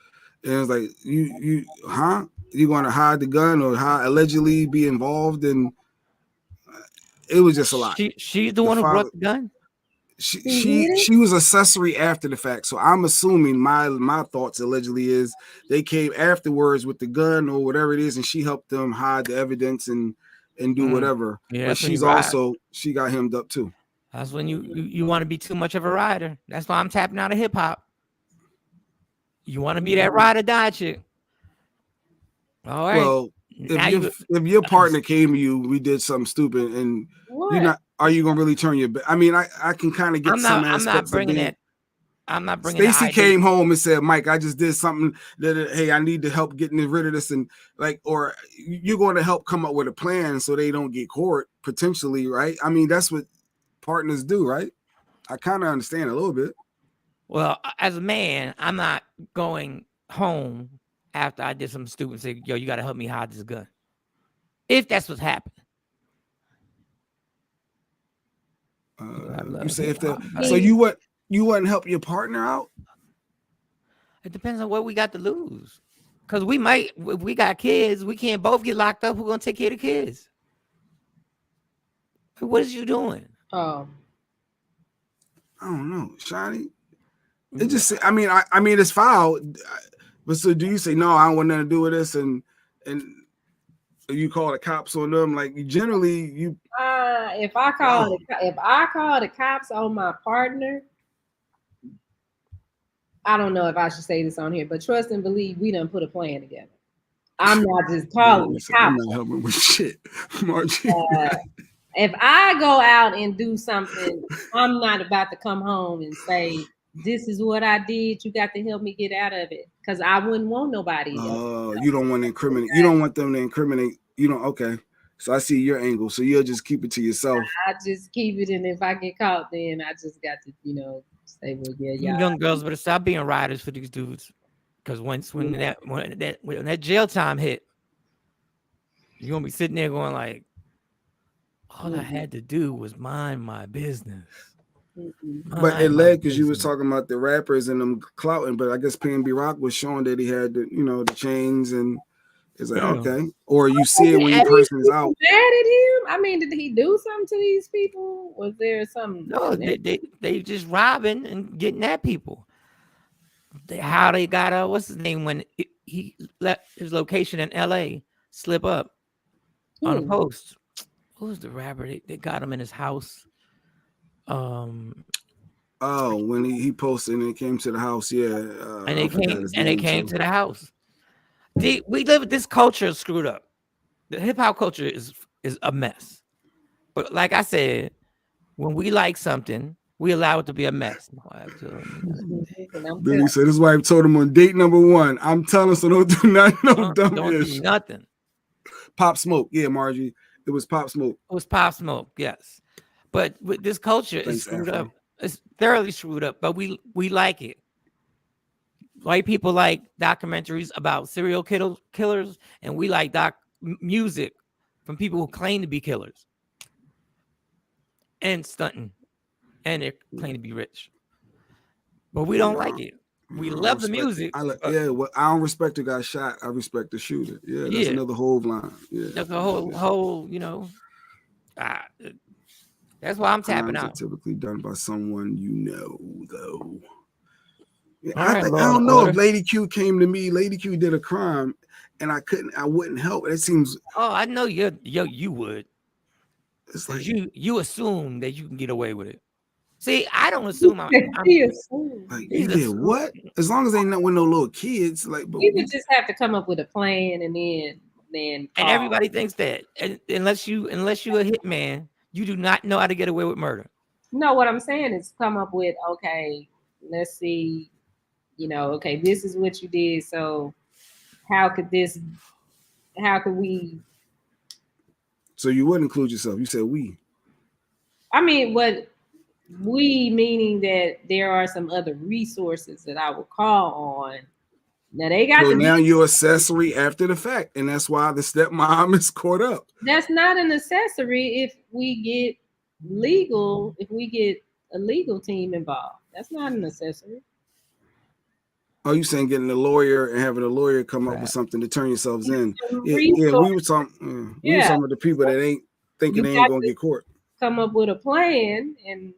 and it was like, "You, huh? You gonna hide the gun or allegedly be involved?" And it was just a lot. She's the one who brought the gun. She was accessory after the fact, so I'm assuming my thoughts allegedly is they came afterwards with the gun or whatever it is, and she helped them hide the evidence and do whatever. Yeah, but she's also she got hemmed up too. That's when you want to be too much of a rider. That's why I'm tapping out of hip hop. You want to be that ride or die chick. All right. Well, if your partner came to you, we did something stupid, and you're not. Are you gonna really turn your back? I mean, I can kind of get some aspects. I'm not bringing it. I'm not bringing. Stacy came home and said, "Mike, I just did something that hey, I need to help getting rid of this," and like, or you're going to help come up with a plan so they don't get caught potentially, right? I mean, that's what partners do, right? I kind of understand a little bit. Well, as a man, I'm not going home after I did something stupid and say, "Yo, you got to help me hide this gun." If that's what's happened. You say so you wouldn't help your partner out? It depends on what we got to lose. Because we might, if we got kids, we can't both get locked up. Who's gonna take care of the kids? What is you doing? I don't know, Shiny. It just I mean it's foul. But so do you say no, I don't want nothing to do with this and you call the cops on them? Like generally you if I call the cops on my partner, I don't know if I should say this on here, but trust and believe we done put a plan together. I'm not just calling the cops. I'm not helping with shit, Margie. If I go out and do something, I'm not about to come home and say, this is what I did. You got to help me get out of it. Because I wouldn't want nobody. You don't want to incriminate. You don't want them to incriminate. You don't. Okay. So I see your angle. So you'll just keep it to yourself. I just keep it. And if I get caught, then I just got to, say, well, yeah. Young girls better stop being riders for these dudes. Because when that jail time hit, you're going to be sitting there going like, all I had to do was mind my business. But it led because you was talking about the rappers and them clouting, but I guess PNB Rock was showing that he had the chains and it's like, okay. Or you see it when your person is out. Mad at him? I mean, did he do something to these people? Was there something? No, they just robbing and getting at people. How they got what's his name when he let his location in LA slip up on a post. Who was the rapper? They got him in his house. When he posted and it came to the house, and they came to the house. We live with this culture screwed up. The hip hop culture is a mess. But like I said, when we like something, we allow it to be a mess. Billy said his wife told him on date number 1, I'm telling so don't do nothing, no dumb Don't ish. do nothing. Pop Smoke. Yeah, Margie. It was Pop Smoke. It was Pop Smoke, yes. But with this culture is screwed up. It's thoroughly screwed up, but we like it. White people like documentaries about serial killers, and we like music from people who claim to be killers and stunting, and they claim to be rich. But we don't like it. We love the music. I don't respect who got shot. I respect the shooter. Yeah, that's another whole line. Yeah, that's a whole. That's why I'm tapping Crimes out. are typically done by someone you know, though. Yeah, I don't know if Lady Q came to me. Lady Q did a crime, and I wouldn't help. It seems. Oh, I know you would. It's like you assume that you can get away with it. See, I don't assume. Like you did what? As long as they not with no little kids, like. But you would just have to come up with a plan, and then. And everybody thinks that, and unless you a hitman, you do not know how to get away with murder. No, what I'm saying is come up with, okay, let's see, okay, this is what you did. So how could we? So you wouldn't include yourself. You said we. I mean, what we meaning that there are some other resources that I will call on. Now they got now you're accessory after the fact, and that's why the stepmom is caught up. That's not an accessory if we get a legal team involved. That's not an accessory. Oh, you saying getting a lawyer and having a lawyer come up with something to turn yourselves in? Yeah, we were talking. We were talking about the people that ain't thinking they ain't gonna get caught. Come up with a plan, and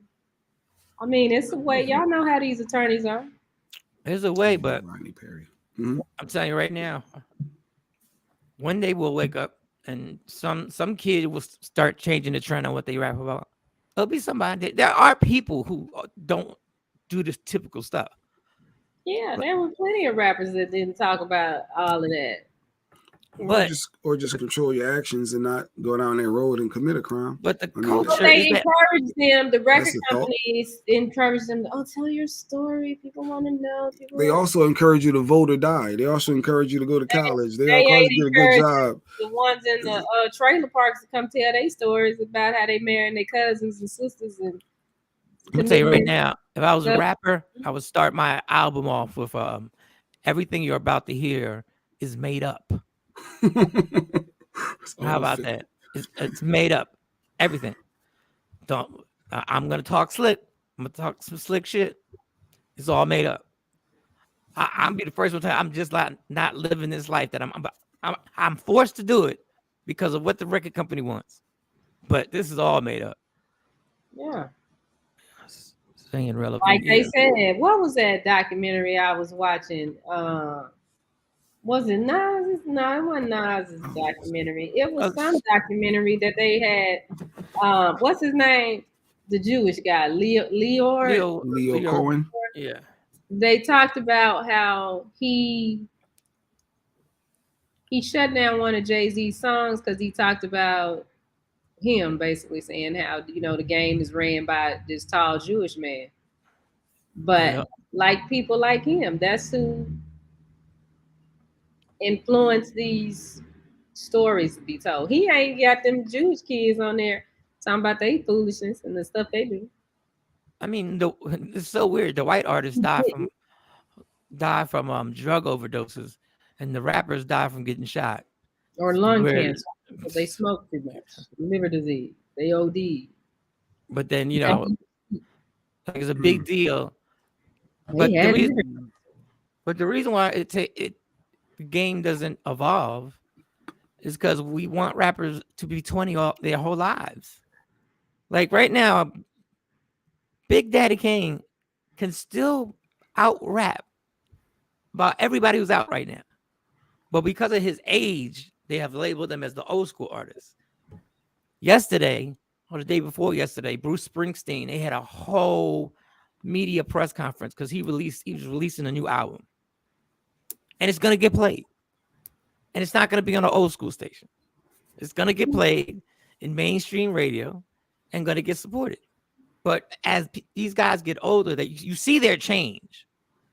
I mean, it's a way. Y'all know how these attorneys are. There's a way, but Rodney Perry. I'm telling you right now, one day we'll wake up and some kid will start changing the trend on what they rap about. There'll be somebody. There are people who don't do this typical stuff. Yeah, there were plenty of rappers that didn't talk about all of that. Or just control your actions and not go down that road and commit a crime. But they encourage them. The record companies encourage them. Tell your story. People want to know. They also encourage you to vote or die. They also encourage you to go to college. They encourage you to get a good job. The ones in the trailer parks to come tell their stories about how they married their cousins and sisters. And I'm gonna tell you right now, if I was a rapper, I would start my album off with everything you're about to hear is made up. How about that? It's made up. Everything. I'm gonna talk slick. I'm gonna talk some slick shit. It's all made up. I'm be the first one to tell you, I'm just not living this life that I'm forced to do it because of what the record company wants. But this is all made up. Yeah. Saying relevant. Like they said, what was that documentary I was watching? Was it Nas? No, it wasn't Nas's documentary. It was some documentary that they had. What's his name? The Jewish guy, Leo Cohen. Yeah. They talked about how he shut down one of Jay-Z's songs because he talked about him basically saying how the game is ran by this tall Jewish man. But like people like him, that's who influence these stories to be told. He ain't got them Jewish kids on there talking about their foolishness and the stuff they do. I mean, it's so weird. The white artists die from drug overdoses, and the rappers die from getting shot or lung cancer because they smoke too much, liver disease, they OD. But then it's a big deal. But the reason why the game doesn't evolve is because we want rappers to be 20 their whole lives. Like right now, Big Daddy Kane can still out rap about everybody who's out right now. But because of his age, they have labeled him as the old school artist. Yesterday, or the day before yesterday, Bruce Springsteen, they had a whole media press conference because he was releasing a new album. And it's going to get played. And it's not going to be on an old school station. It's going to get played in mainstream radio. and going to get supported. But as these guys get older, that you see their change.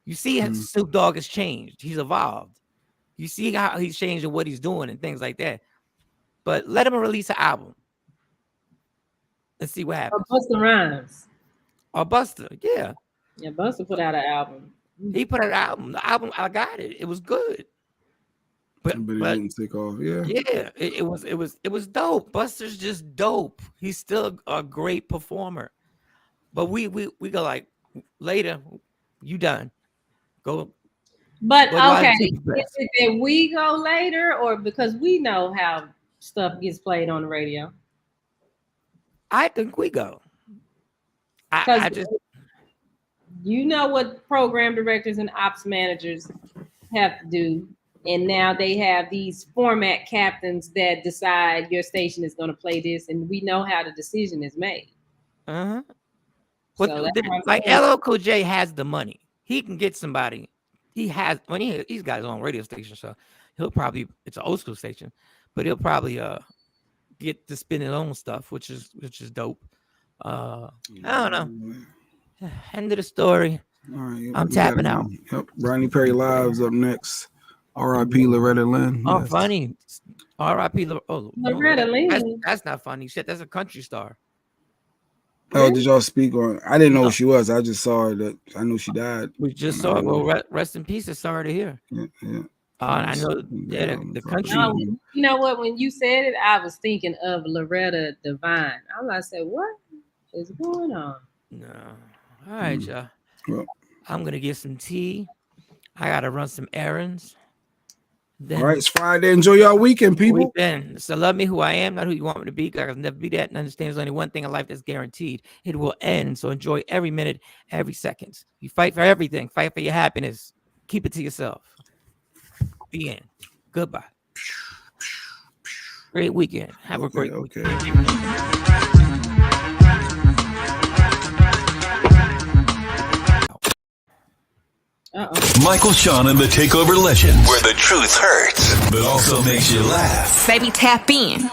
You see Snoop Dogg has changed. He's evolved. You see how he's changing what he's doing and things like that. But let him release an album. Let's see what happens. Or Busta Rhymes. Or Busta, yeah. Yeah, Busta put out an album. He put out an album. The album, I got it. It was good. But it didn't take off. Yeah. Yeah, it was dope. Busta's just dope. He's still a great performer. But we go like later, you done. Go. But okay, is it that we go later or because we know how stuff gets played on the radio? I think we go. I just you know what program directors and ops managers have to do. And now they have these format captains that decide your station is going to play this, and we know how the decision is made. Uh-huh. So like LL Cool J has the money. He can get somebody. He has money. He's got his own radio station, so he'll probably, it's an old school station, but he'll probably get to spin his own stuff, which is dope. I don't know. End of the story. All right, I'm tapping out. Yep. Ronnie Perry Live's up next. R.I.P. Loretta Lynn. Oh, yes. Funny. R.I.P. Loretta Lynn. That's not funny. Shit, that's a country star. Oh, did y'all speak on? I didn't know who she was. I just saw her. That I knew she died. We just saw it. Well, rest in peace. Sorry to hear. Yeah. I know. Yeah, the country. No, you know what? When you said it, I was thinking of Loretta Devine. I was like, "What is going on?" No. All right, y'all. Well, I'm gonna get some tea. I gotta run some errands. All right, it's Friday. Enjoy your weekend, people. So love me who I am, not who you want me to be. I'll never be that. And understand there's only one thing in life that's guaranteed. It will end. So enjoy every minute, every second. You fight for everything. Fight for your happiness. Keep it to yourself. The end. Goodbye. Great weekend. Have a great weekend. Michael Shawn and the Takeover Legend, where the truth hurts, but also makes you laugh. Baby, tap in.